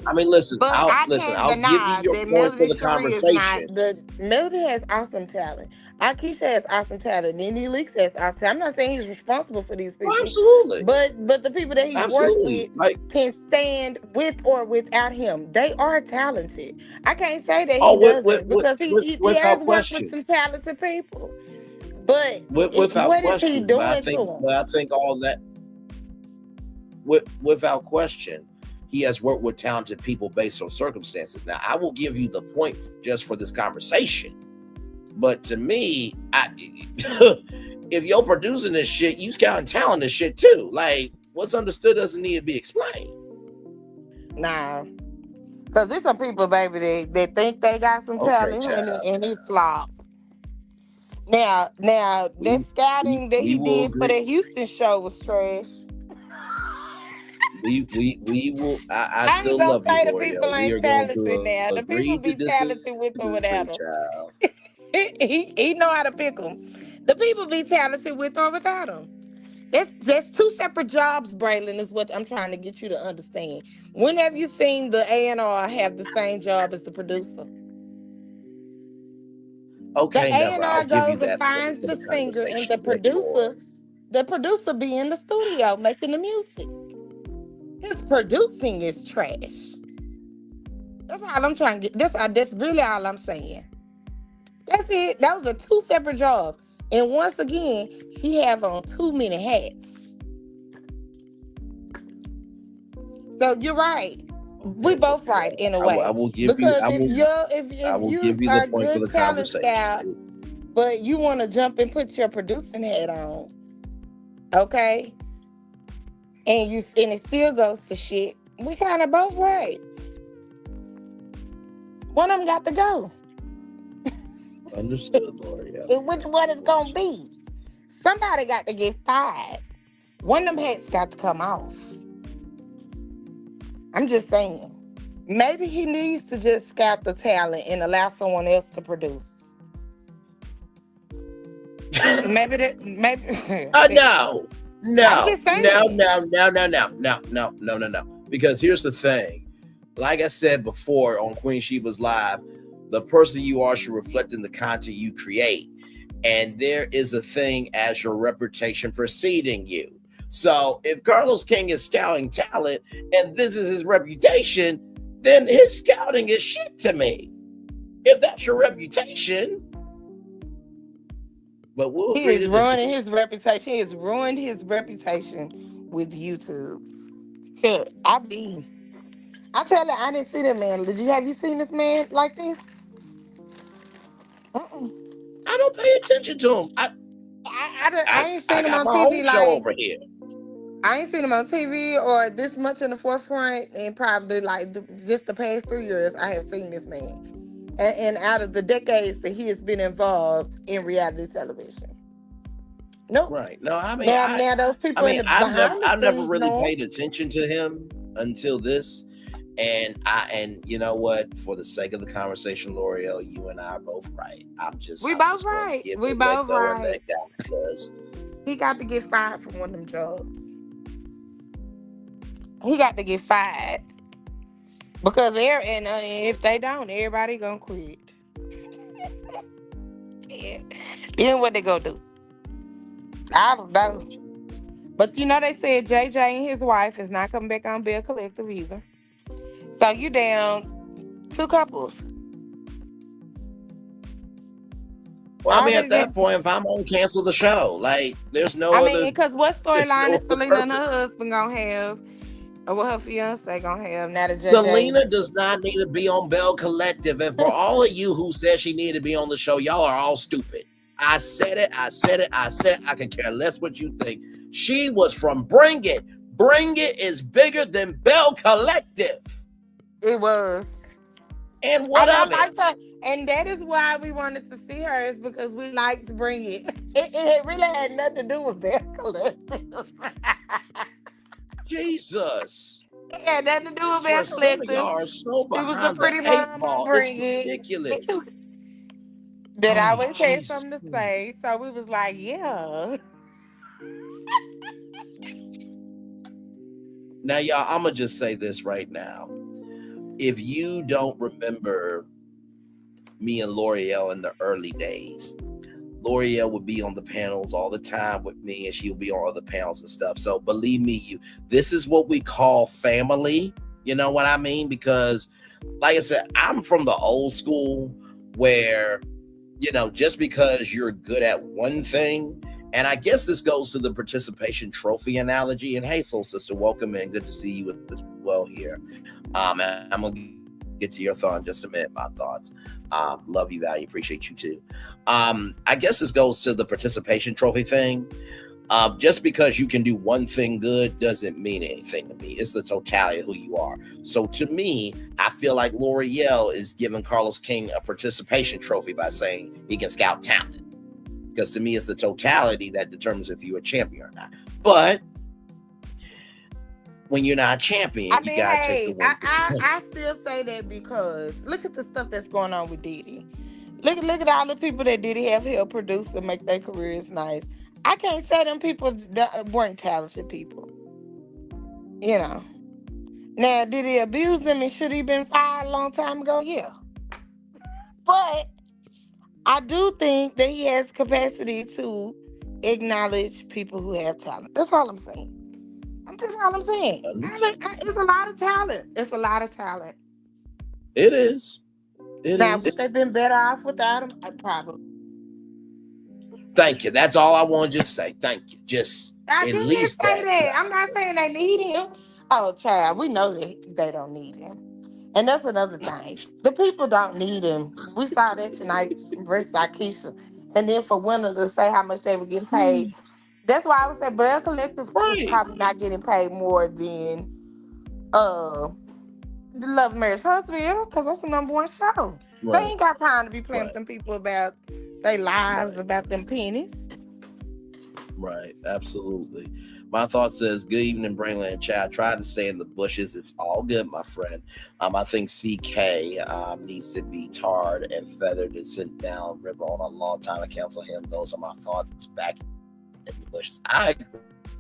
I mean, listen, But I can't I'll give you deny your that point for Melody the Cherie is not conversation. the Melody has awesome talent. Akeisha has awesome talent. Nene Leakes has awesome talent. I'm not saying he's responsible for these Oh, people, absolutely, but the people that he's worked absolutely. with Like, can stand with or without him. They are talented. I can't say that he oh, doesn't because he has without worked with question. some talented people. But Without what is he question, doing to them? but I think all that, without question, he has worked with talented people based on circumstances. Now, I will give you the point just for this conversation, but to me, if you're producing this shit, you scouting talent this shit too. Like, what's understood doesn't need to be explained. Nah. Because there's some people, baby, that think they got some Okay, talent child. and it's flop. Now that We scouting that we he will did for agree. the Houston show was trash. We will. I I ain't still gonna love you, say the L'Oreal. people We ain't are going talented to now. The agree people to be talented with or without disagree, him. child. He know how to pick them. The people be talented with or without him. That's two separate jobs, Braylon, is what I'm trying to get you to understand. When have you seen the A&R have the same job as the producer? The Okay, never. I'll A&R give you goes and that point finds for the the singer, and conversation. Good Lord. the producer be in the studio making the music. His producing is trash. That's all I'm trying to get. That's really all I'm saying. That's it. Those are two separate jobs. And once again, he have on too many hats. So you're right. We Okay, both okay. right in a I way. will give you. Because I if will you give you the are a point for good the talent conversation. scout, but you want to jump and put your producing hat on, okay? And it still goes to shit. We kind of both right. One of them got to go. Understood, L'Oreal. And which one is gonna be? Somebody got to get fired. One of them hats got to come off. I'm just saying. Maybe he needs to just scout the talent and allow someone else to produce. Maybe that maybe No, I'm just saying. no. Because here's the thing. Like I said before on Queen Sheba's Live, the person you are should reflect in the content you create. And there is a thing as your reputation preceding you. So if Carlos King is scouting talent and this is his reputation, then his scouting is shit to me. If that's your reputation. But we'll He agree is to ruining disagree. his reputation. He has ruined his reputation with YouTube. Shit, I tell you, I didn't see that man. Have you seen this man like this? Mm-mm. I don't pay attention to him. I ain't I seen him got on my own TV show like over here. I ain't seen him on TV or this much in the forefront in probably like just the past 3 years. I have seen this man, and out of the decades that he has been involved in reality television, nope. Right. No, I mean, Now those I people in mean, the behind the I've never scenes really know him. paid attention to him until this. And you know what? For the sake of the conversation, L'Oreal, you and I are both right. We I'm both just going to right. give We it, let both go, and right. let go because He got to get fired from one of them jobs. He got to get fired because if they don't, everybody gonna quit. Yeah. Then what they gonna do? I don't know. But you know they said JJ and his wife is not coming back on Bill Collective either. So you down two couples. well, I mean, Other at that than, point, if I'm on, cancel the show. Like, I mean, because what there's storyline no is other Selena and purpose. her husband gonna have, or what her fiance gonna have now that JJ? Selena does not need to be on Bell Collective. And for all of you who said she needed to be on the show, y'all are all stupid. I said it. I can care less what you think. She was from Bring It. Bring It is bigger than Bell Collective. It was. And what I of it? liked her, and that is why we wanted to see her, is because we liked to bring it. It really had nothing to do with Bear Collective. Jesus. It had nothing to do I with Bear swear, some of Collective. y'all are so She was a behind the pretty eight mom on ball. It's Bring ridiculous. It. That I Oh, always had Jesus. something to say, so we was like, yeah. Now, y'all, I'm going to just say this right now. If you don't remember me and L'Oreal in the early days, L'Oreal would be on the panels all the time with me, and she'll be on other panels and stuff. So believe me, this is what we call family. You know what I mean? Because, like I said, I'm from the old school where, just because you're good at one thing, and I guess this goes to the participation trophy analogy. And hey, Soul Sister, welcome in. Good to see you as well here. And I'm gonna get to your thought in just a minute. My thoughts. Love you, value, appreciate you too. I guess this goes to the participation trophy thing. Just because you can do one thing good doesn't mean anything to me. It's the totality of who you are. So to me, I feel like L'Oreal is giving Carlos King a participation trophy by saying he can scout talent. Because to me, it's the totality that determines if you're a champion or not. But when you're not a champion, you gotta take the win. I still say that because look at the stuff that's going on with Diddy. Look at all the people that Diddy have helped produce and make their careers nice. I can't say them people weren't talented people. Now, did he abuse them and should he been fired a long time ago? Yeah. But I do think that he has capacity to acknowledge people who have talent. That's all I'm saying. That's all I'm saying. It's a lot of talent. It's a lot of talent. It is. Now, would they been better off without him? Probably. Thank you. That's all I wanted to say. Thank you. Just I at didn't least say that. that. I'm not saying they need him. Oh, child, we know that they don't need him. And that's another thing. The people don't need him. We saw that tonight versus Keisha. And then for Winner to say how much they were getting paid. That's why I would say Bell Collective is probably not getting paid more than the Love and Marriage Huntsville, because that's the #1 show. Right. They ain't got time to be playing with them people about their lives, about them pennies. Right, absolutely. My thought says, good evening, Brainland chat. Try to stay in the bushes. It's all good, my friend. I think CK needs to be tarred and feathered and sent down river on a long time to cancel him. Those are my thoughts back in the bushes. I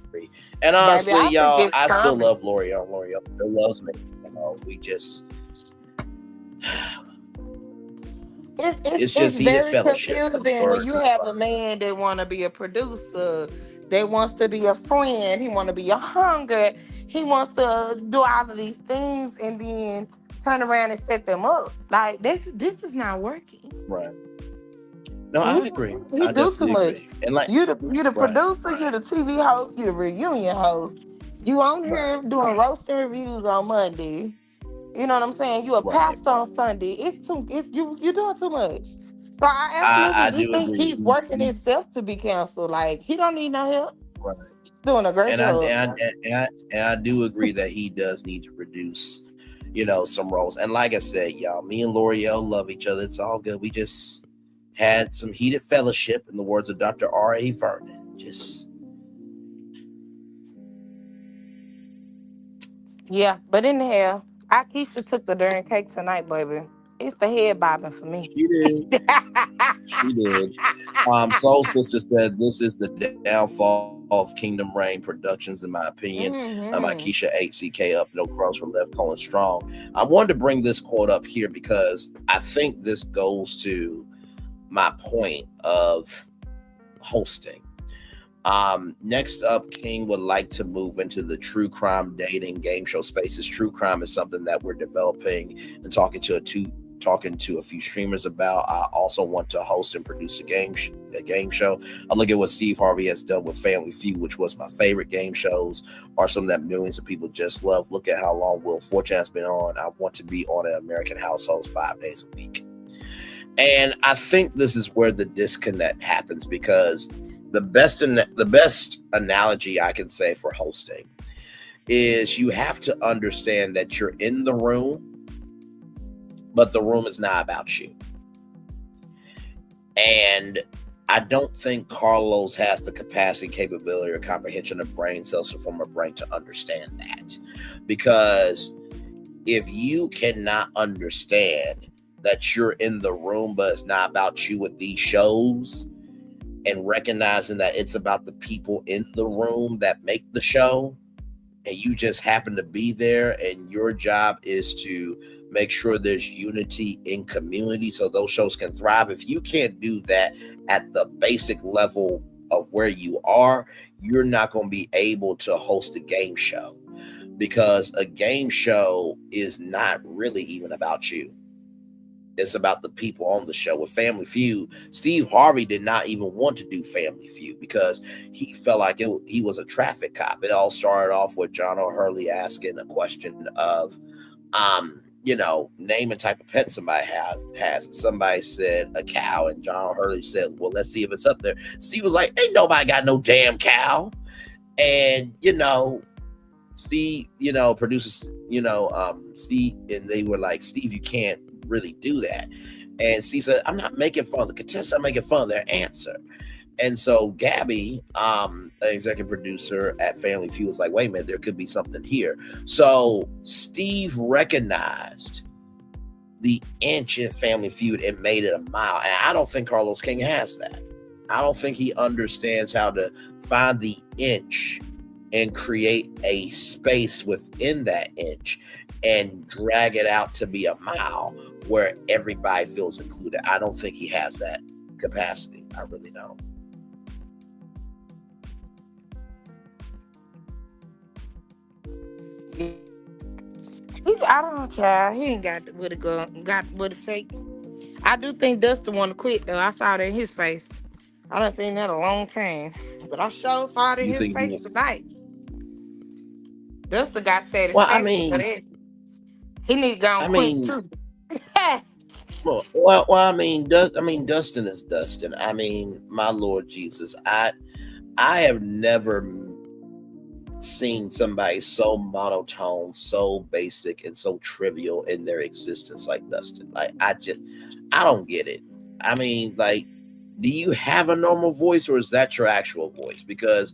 agree. And honestly, baby, y'all, I still love L'Oreal. L'Oreal still loves me. We just... It's just very confusing when you have a man that want to be a producer, that wants to be a friend, he want to be a hunger, he wants to do all of these things, and then turn around and set them up. Like this is not working. Right. No, I agree. He do too much. And like you the producer, you the TV host, you the reunion host. You on here doing roasting reviews on Monday. You know what I'm saying? You a pastor on Sunday. You're doing too much. So I absolutely do think he's working himself to be canceled. Like he don't need no help. Right. He's doing a great And I job. and I, and I and I do agree that he does need to reduce, some roles. And like I said, y'all, me and L'Oreal love each other. It's all good. We just had some heated fellowship, in the words of Dr. R.A. Vernon. Just Yeah, but in the hell, Keisha took the darn cake tonight, baby. It's the head bobbing for me. she did. She did. Soul Sister said this is the downfall of Kingdom Reign Productions, in my opinion. My Mm-hmm. Keisha 8CK up, no cross from left, going strong. I wanted to bring this quote up here because I think this goes to my point of hosting. Next up, King would like to move into the true crime dating game show spaces. True crime is something that we're developing and talking to a few streamers about. I also want to host and produce a game show. I look at what Steve Harvey has done with Family Feud, which was my favorite game shows, or some that millions of people just love. Look at how long Will Fortune has been on. I want to be on an American Households 5 days a week. And I think this is where the disconnect happens, because the best analogy I can say for hosting is you have to understand that you're in the room, but the room is not about you. And I don't think Carlos has the capacity, capability, or comprehension of brain cells from a brain to understand that. Because if you cannot understand that you're in the room, but it's not about you with these shows, and recognizing that it's about the people in the room that make the show, and you just happen to be there, and your job is to make sure there's unity in community so those shows can thrive. If you can't do that at the basic level of where you are, you're not going to be able to host a game show, because a game show is not really even about you. It's about the people on the show. With Family Feud, Steve Harvey did not even want to do Family Feud because he felt like he was a traffic cop. It all started off with John O'Hurley asking a question of, name and type of pet somebody has. Somebody said a cow, and John O'Hurley said, well, let's see if it's up there. Steve was like, ain't nobody got no damn cow. And, Steve, producers, Steve, and they were like, Steve, you can't really do that. And Steve said, I'm not making fun of the contestant, I'm making fun of their answer. And so Gabby, an executive producer at Family Feud, was like, wait a minute, there could be something here. So Steve recognized the inch in Family Feud and made it a mile. And I don't think Carlos King has that. I don't think he understands how to find the inch and create a space within that inch and drag it out to be a mile where everybody feels included. I don't think he has that capacity. I really don't. I don't care. He ain't got what it take. I do think Dustin want to quit though. I saw that in his face. I done seen that a long time, but I sure saw it in You his think face tonight. Dustin got well, I satisfaction for mean, that. He need to go and quit too. Dustin is Dustin. I mean, my Lord Jesus, I have never seen somebody so monotone, so basic, and so trivial in their existence like Dustin. Like, I don't get it. I mean, like, do you have a normal voice, or is that your actual voice? Because,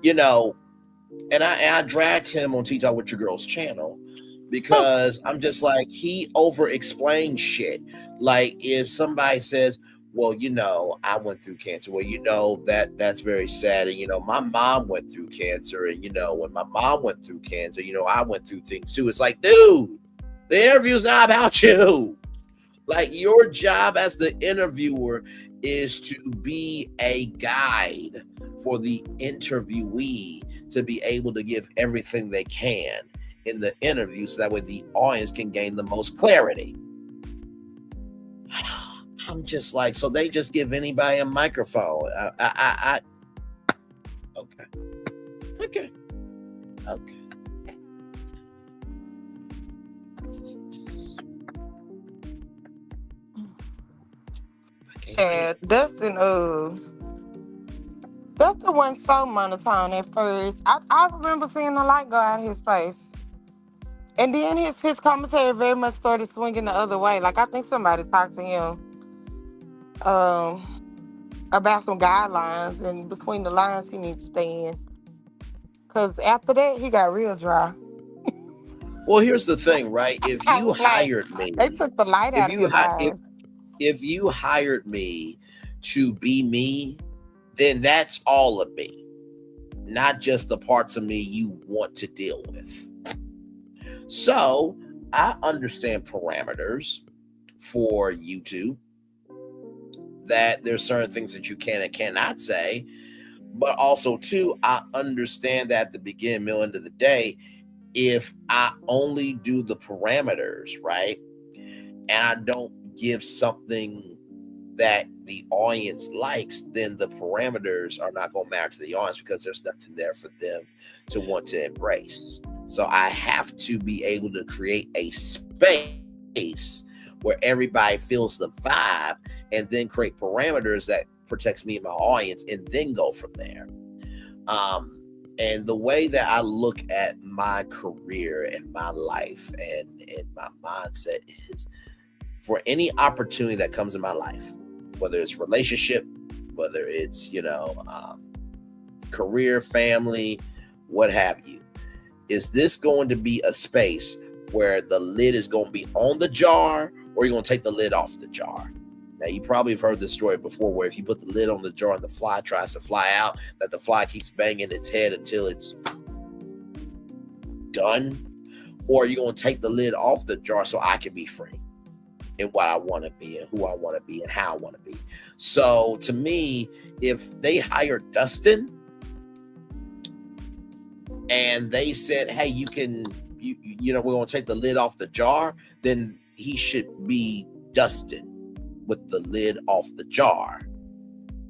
and I dragged him on Tea Talk with Your Girl's channel, because I'm just like, he over explains shit. Like, if somebody says, well, I went through cancer. Well, that's very sad. And, my mom went through cancer. And, when my mom went through cancer, I went through things too. It's like, dude, the interview's not about you. Like, your job as the interviewer is to be a guide for the interviewee to be able to give everything they can in the interview, so that way the audience can gain the most clarity. I'm just like, so they just give anybody a microphone. Okay. Yeah, Dustin Dustin wasn't so monotone at first. I remember seeing the light go out of his face. And then his commentary very much started swinging the other way. Like I think somebody talked to him um about some guidelines, and between the lines he needs to stay in. Cause after that he got real dry. Well, here's the thing, right? If I you was like, hired they me, took the light if out of you his hi- eyes. if you hired me to be me, then that's all of me, not just the parts of me you want to deal with. So I understand parameters for YouTube, that there's certain things that you can and cannot say, but also too, I understand that at the beginning, middle, end of the day, if I only do the parameters, right, and I don't give something that the audience likes, then the parameters are not going to matter to the audience because there's nothing there for them to want to embrace. So I have to be able to create a space where everybody feels the vibe, and then create parameters that protects me and my audience, and then go from there. Um, and the way that I look at my career and my life and my mindset is, for any opportunity that comes in my life, whether it's relationship, whether it's, career, family, what have you, is this going to be a space where the lid is going to be on the jar, or you're going to take the lid off the jar? Now, you probably have heard this story before, where if you put the lid on the jar and the fly tries to fly out, that the fly keeps banging its head until it's done. Or you're going to take the lid off the jar so I can be free in what I want to be and who I want to be and how I want to be. So to me, if they hired Dustin and they said, hey, we're going to take the lid off the jar, then he should be Dustin with the lid off the jar.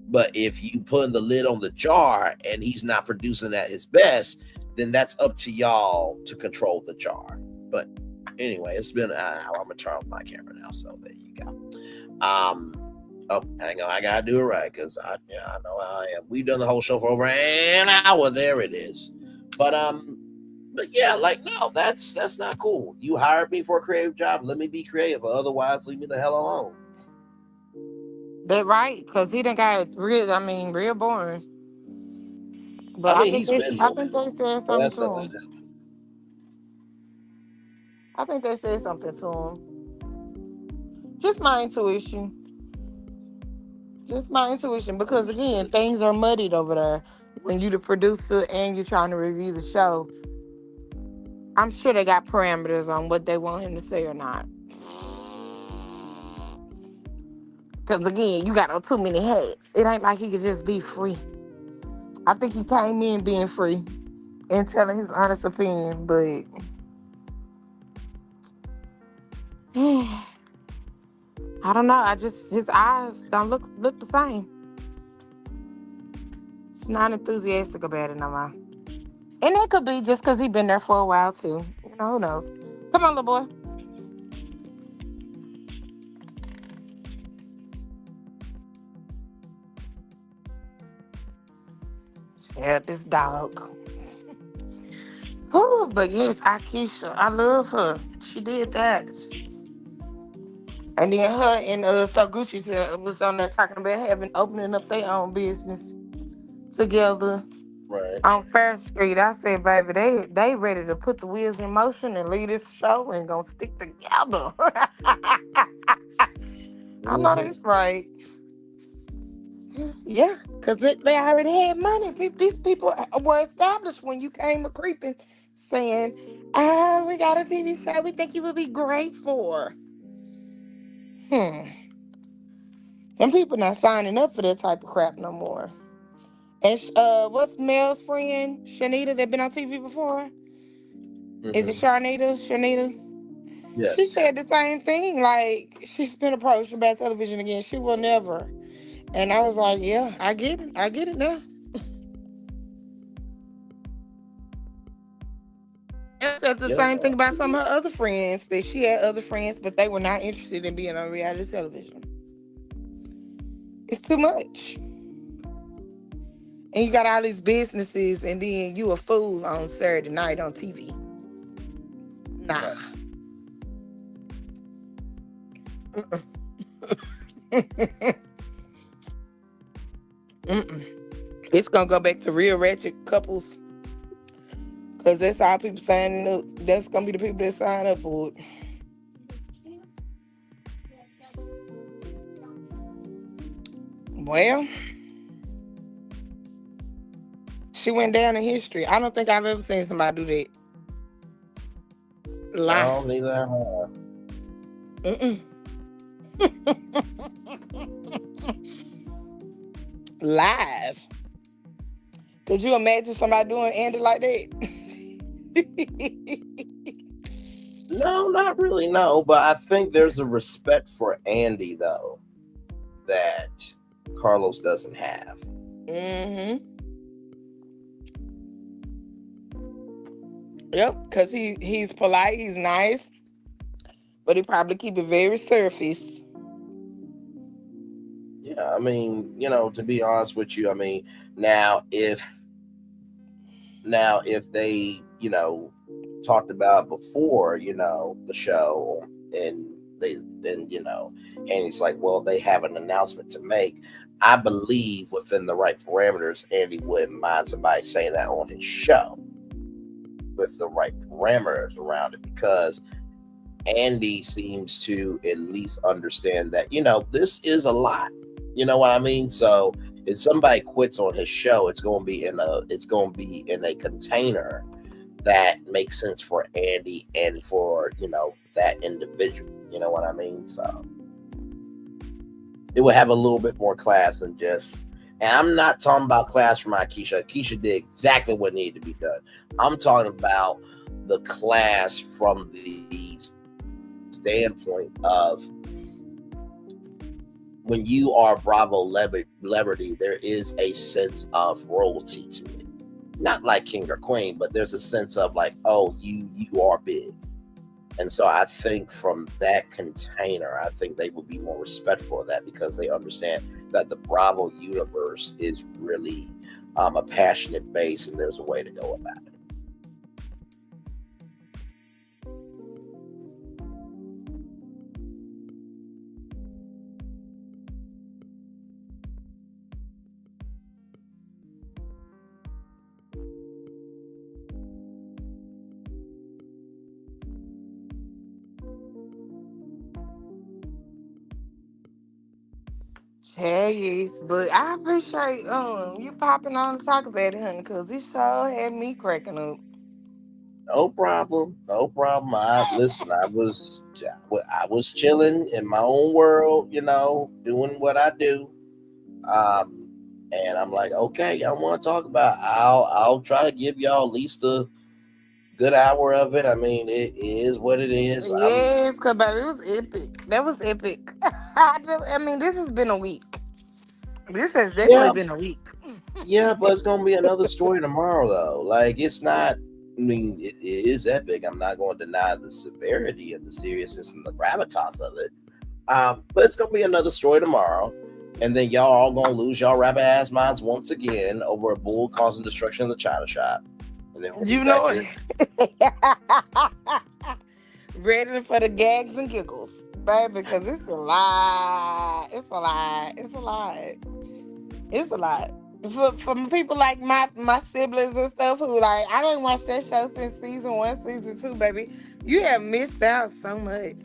But if you put the lid on the jar and he's not producing at his best, then that's up to y'all to control the jar. But anyway, it's been an hour. I'm gonna turn off my camera now, so there you go. Oh, hang on, I gotta do it right, because I know how I am. We've done the whole show for over an hour. There it is. But yeah, like, no, that's not cool. You hired me for a creative job. Let me be creative, or otherwise leave me the hell alone. That right, cause he done got real boring. I But mean, he's been I boring, think they said but something that's to nothing. him. I think they said something to him. Just my intuition. Just my intuition. Because again, Understood. things are muddied over there. When you the producer and you're trying to review the show, I'm sure they got parameters on what they want him to say or not. Because again, you got on too many hats. It ain't like he could just be free. I think he came in being free and telling his honest opinion, but I don't know. I just his eyes don't look the same. He's not enthusiastic about it no more. And that could be just because he been there for a while too. Who knows? Come on, little boy. Yeah, this dog. Oh, but yes, Akeisha, I love her. She did that. And then her and so Gucci said was on there talking about opening up their own business together Right. on Fair Street. I said, baby, they ready to put the wheels in motion and lead this show and gonna stick together. I know Mm-hmm. that's right. Yeah, because they already had money. These people were established when you came a creeping, saying, "Oh, we got a TV show we think you would be great for." Hmm. And people not signing up for that type of crap no more. And what's Mel's friend, Shanita, that been on TV before? Is it Mm-hmm. Sharnita? Shanita? She Yes. said the same thing. Like, she's been approached about television again. She will never. And I was like, yeah, I get it. I get it now. Mel said the Yeah. same thing about some of her other friends. That she had other friends, but they were not interested in being on reality television. It's too much. And you got all these businesses, and then you a fool on Saturday night on TV. Nah. Right. Mm-mm. It's gonna go back to real ratchet couples, cause that's all people signing up. That's gonna be the people that sign up for it. Well, she went down in history. I don't think I've ever seen somebody do that. Lie. No, neither have I. Mm-mm. Live. Could you imagine somebody doing Andy like that? No, not really. No, but I think there's a respect for Andy though that Carlos doesn't have. Mm-hmm. Yep, because he's polite, he's nice, but he probably keep it very surface. Yeah, I mean, to be honest with you, I mean, now if they, talked about before, the show, and and he's like, well, they have an announcement to make. I believe within the right parameters, Andy wouldn't mind somebody saying that on his show with the right parameters around it, because Andy seems to at least understand that, this is a lot. You know what I mean? So if somebody quits on his show, it's going to be in a container that makes sense for Andy and for, that individual. You know what I mean? So it would have a little bit more class than just, and I'm not talking about class from Keisha. Keisha did exactly what needed to be done. I'm talking about the class from the standpoint of, when you are Bravo celebrity, there is a sense of royalty to it. Not like king or queen, but there's a sense of like, oh, you are big. And so I think from that container, I think they will be more respectful of that, because they understand that the Bravo universe is really a passionate base, and there's a way to go about it. Yeah, yes, but I appreciate you popping on to talk about it, honey, because this show had me cracking up. No problem. No problem. I was chilling in my own world, doing what I do. Um, and I'm like, okay, y'all want to talk about it? I'll try to give y'all at least a good hour of it. I mean, it is what it is. Yes, because baby, it was epic. That was epic. I mean, this has been a week. This has definitely Yeah, been a week. yeah, but it's gonna be another story tomorrow though. Like, it's not. I mean, it is epic. I'm not going to deny the severity and the seriousness and the gravitas of it. But it's gonna be another story tomorrow, and then y'all all gonna lose y'all rabbit ass minds once again over a bull causing destruction in the China shop, and then we'll be You back know here. it. Ready for the gags and giggles, baby, because it's a lot. It's a lot. It's a lot. It's a lot. For people like my siblings and stuff who like, I didn't watch that show since season 1, season 2, baby. You have missed out so much.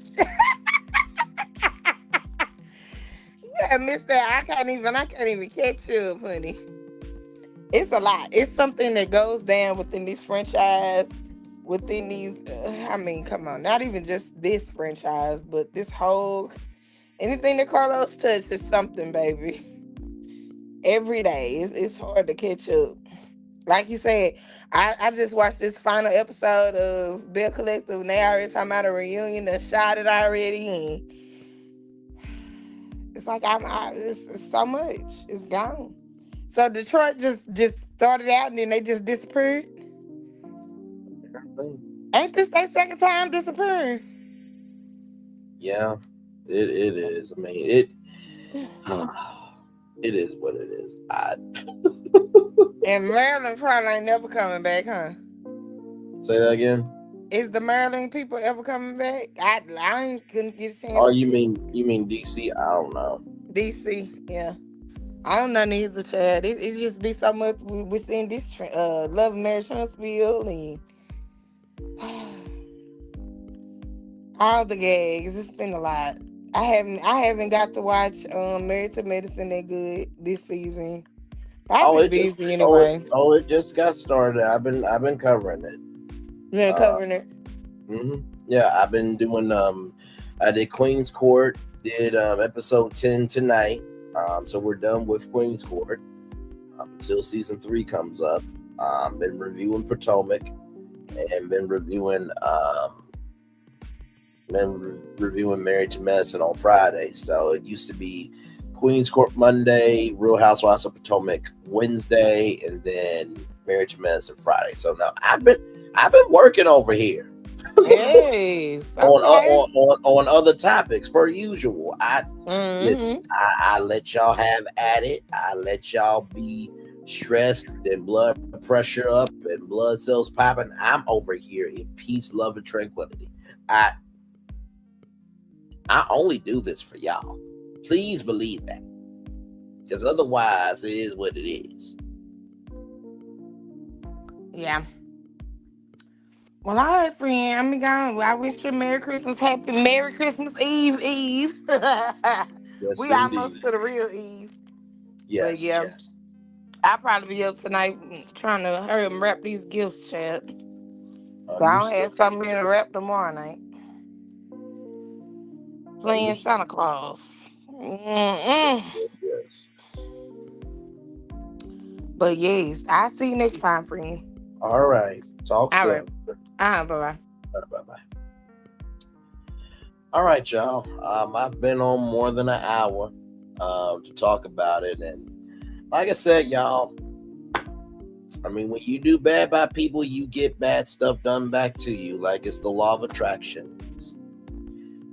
You have missed out. I can't even catch you up, honey. It's a lot. It's something that goes down within this franchise, within these. I mean, come on, not even just this franchise, but this whole, anything that Carlos touches is something, baby. Every day, it's hard to catch up. Like you said, I just watched this final episode of Bill Collective, and they already talking about a reunion. They shot it already, and it's like it's so much. It's gone. So Detroit just started out, and then they just disappeared. Ain't this their second time disappearing? Yeah, it is. I mean, it it is what it is. And Maryland probably ain't never coming back, huh? Say that again. Is the Maryland people ever coming back? I ain't couldn't get a chance. Oh, you mean DC? I don't know. DC, yeah. I don't know neither, child. It just be so much within this Love and Marriage Huntsville and all the gags. It's been a lot. I haven't got to watch Married to Medicine that good this season. I've Oh, been it just busy oh it anyway. oh it just got started. I've been covering it. You know, Uh, covering it. yeah, I've been doing. I did Queen's Court. Did episode 10 tonight. So we're done with Queen's Court until season 3 comes up. Been reviewing Potomac and been reviewing Married to Medicine on Friday. So it used to be Queen's Court Monday, Real Housewives of Potomac Wednesday, and then Married to Medicine Friday. So now I've been working over here Yes. on, Okay. on other topics per usual. Listen, Mm-hmm. I let y'all have at it. I let y'all be stressed and blood pressure up and blood cells popping. I'm over here in peace, love, and tranquility. I only do this for y'all. Please believe that. Because otherwise, it is what it is. Yeah. Well, all right, friend. I'm gone. I wish you Merry Christmas, Merry Christmas Eve, Eve. Yes, We almost indeed. to the real Eve. But Yes, yeah, yes. I'll probably be up tonight trying to hurry and wrap these gifts, Chad. So I'll Understood. have something to wrap tomorrow night. Playing Understood. Santa Claus. Yes, Mm-mm. yes, yes. But yes, I'll see you next time, friend. All right. Talk All soon. right. Bye-bye. Bye-bye. All right, y'all. I've been on more than an hour to talk about it. And like I said, y'all, I mean, when you do bad by people, you get bad stuff done back to you. Like it's the law of attraction.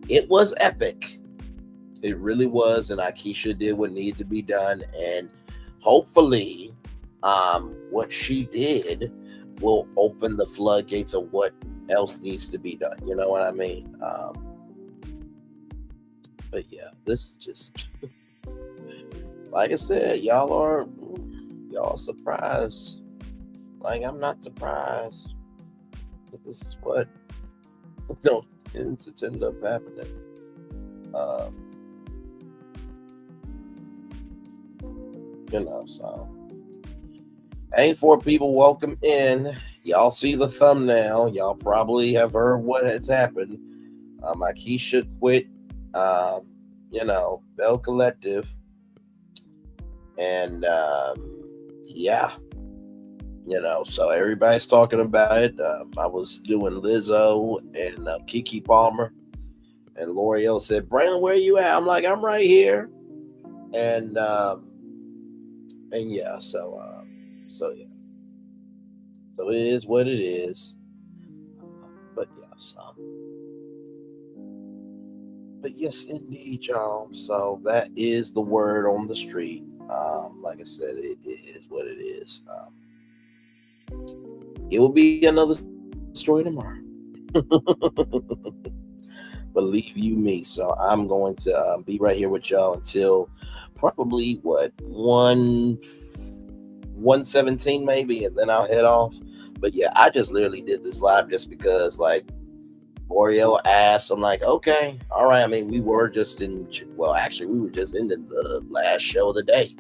It was epic. It really was. And Akeisha did what needed to be done. And hopefully, what she did will open the floodgates of what else needs to be done. You know what I mean? But yeah, this is just like I said, y'all surprised. Like I'm not surprised. But this is what tends to end up happening. So ain't for people welcome in. Y'all see the thumbnail. Y'all probably have heard what has happened. Akeisha quit Bell Collective. And yeah, so everybody's talking about it. I was doing Lizzo and Kiki Palmer, and L'Oreal said, "Brandon, where you at?" I'm like, "I'm right here." And yeah, so yeah, so it is what it is. But yes, but yes, indeed, y'all. So that is the word on the street. Like I said, it is what it is. It will be another story tomorrow. Believe you me. So I'm going to be right here with y'all until probably 1:17 maybe, and then I'll head off. But yeah, I just literally did this live just because L'Oreal asked. I'm like, okay, all right. I mean, we were just actually we were just in the last show of the day.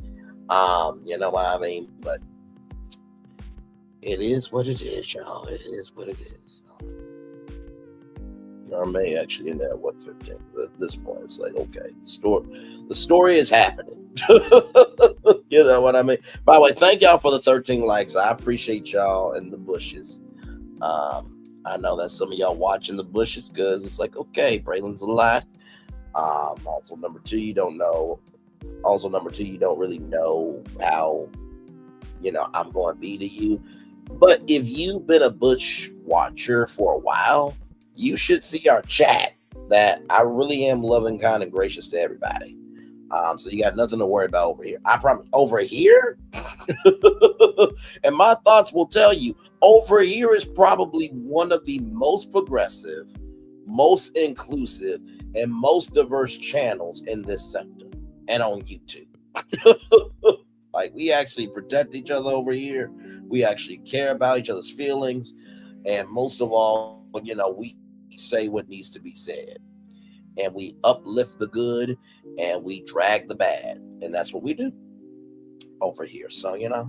You know what I mean? But it is what it is, y'all. It is what it is. Or may actually end at 1:15. But at this point, it's like, okay, the story is happening. You know what I mean? By the way, thank y'all for the 13 likes. I appreciate y'all in the bushes. I know that some of y'all watching the bushes because it's like, okay, Braylon's a lot. Also, number two, you don't really know how, I'm going to be to you. But if you've been a Bush watcher for a while, you should see our chat that I really am loving, kind, and gracious to everybody. So you got nothing to worry about over here. I promise. Over here, and my thoughts will tell you, over here is probably one of the most progressive, most inclusive, and most diverse channels in this sector and on YouTube. Like, we actually protect each other over here. We actually care about each other's feelings. And most of all, we say what needs to be said. And we uplift the good and we drag the bad. And that's what we do over here. So, Jesus.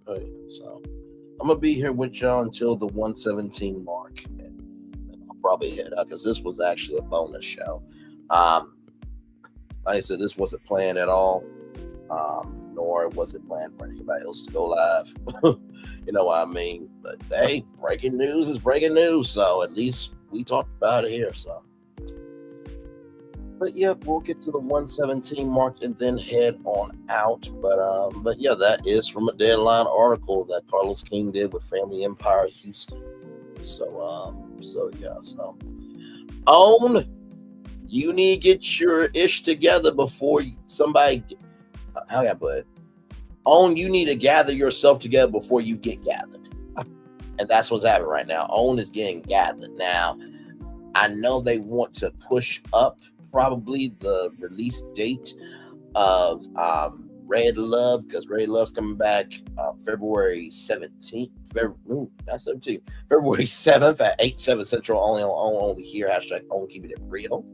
Oh, yeah. So I'm gonna be here with y'all until the 117 mark, and I'll probably head out because this was actually a bonus show. Like I said, this wasn't planned at all, nor was it planned for anybody else to go live. You know what I mean? But hey, breaking news is breaking news, so at least we talked about it here. So, but yeah, we'll get to the 117 mark and then head on out. But yeah, that is from a Deadline article that Carlos King did with Family Empire Houston. So yeah, so you need to get your ish together before somebody. How can I put it? You need to gather yourself together before you get gathered, and that's what's happening right now. Is getting gathered now. I know they want to push up probably the release date of Red Love, because Red Love's coming back February 17th. February 7th at 8/7 Central, only here, hashtag only keeping it real.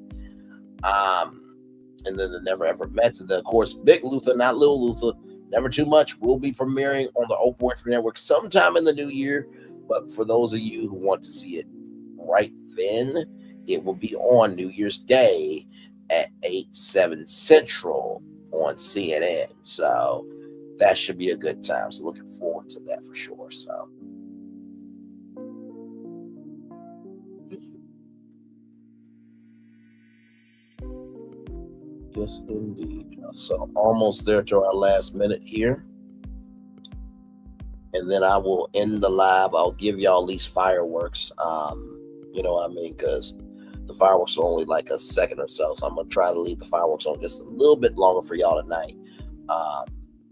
And then the Never Ever Mets, and then of course Big Luther, not Little Luther, Never Too Much, will be premiering on the Open Winfrey Network sometime in the new year. But for those of you who want to see it right then, it will be on New Year's Day at 8/7 Central on CNN. So that should be a good time. So looking forward to that for sure. So yes, indeed. So almost there to our last minute here. And then I will end the live. I'll give y'all these fireworks. You know what I mean? Because the fireworks are only like a second or so. So I'm going to try to leave the fireworks on just a little bit longer for y'all tonight.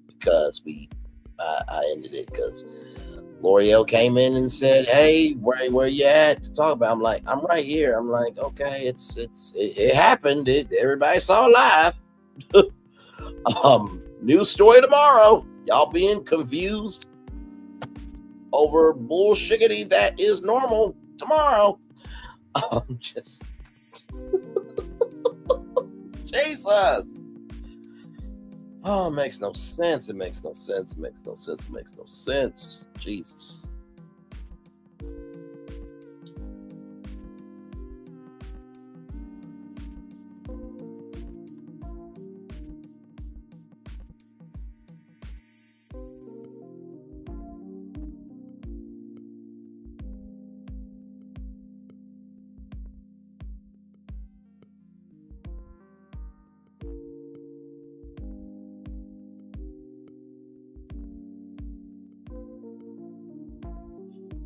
Because I ended it because L'Oreal came in and said, "Hey, where you at to talk about?" I'm like, "I'm right here." I'm like, "Okay, it happened. Everybody saw it live." News story tomorrow. Y'all being confused over bullshiggity that is normal tomorrow. Just Jesus. Oh, it makes no sense. It makes no sense. It makes no sense. It makes no sense. Jesus.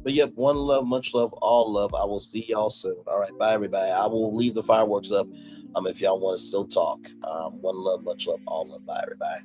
But yep, one love, much love, all love. I will see y'all soon. All right, bye everybody. I will leave the fireworks up if y'all want to still talk. One love, much love, all love. Bye everybody.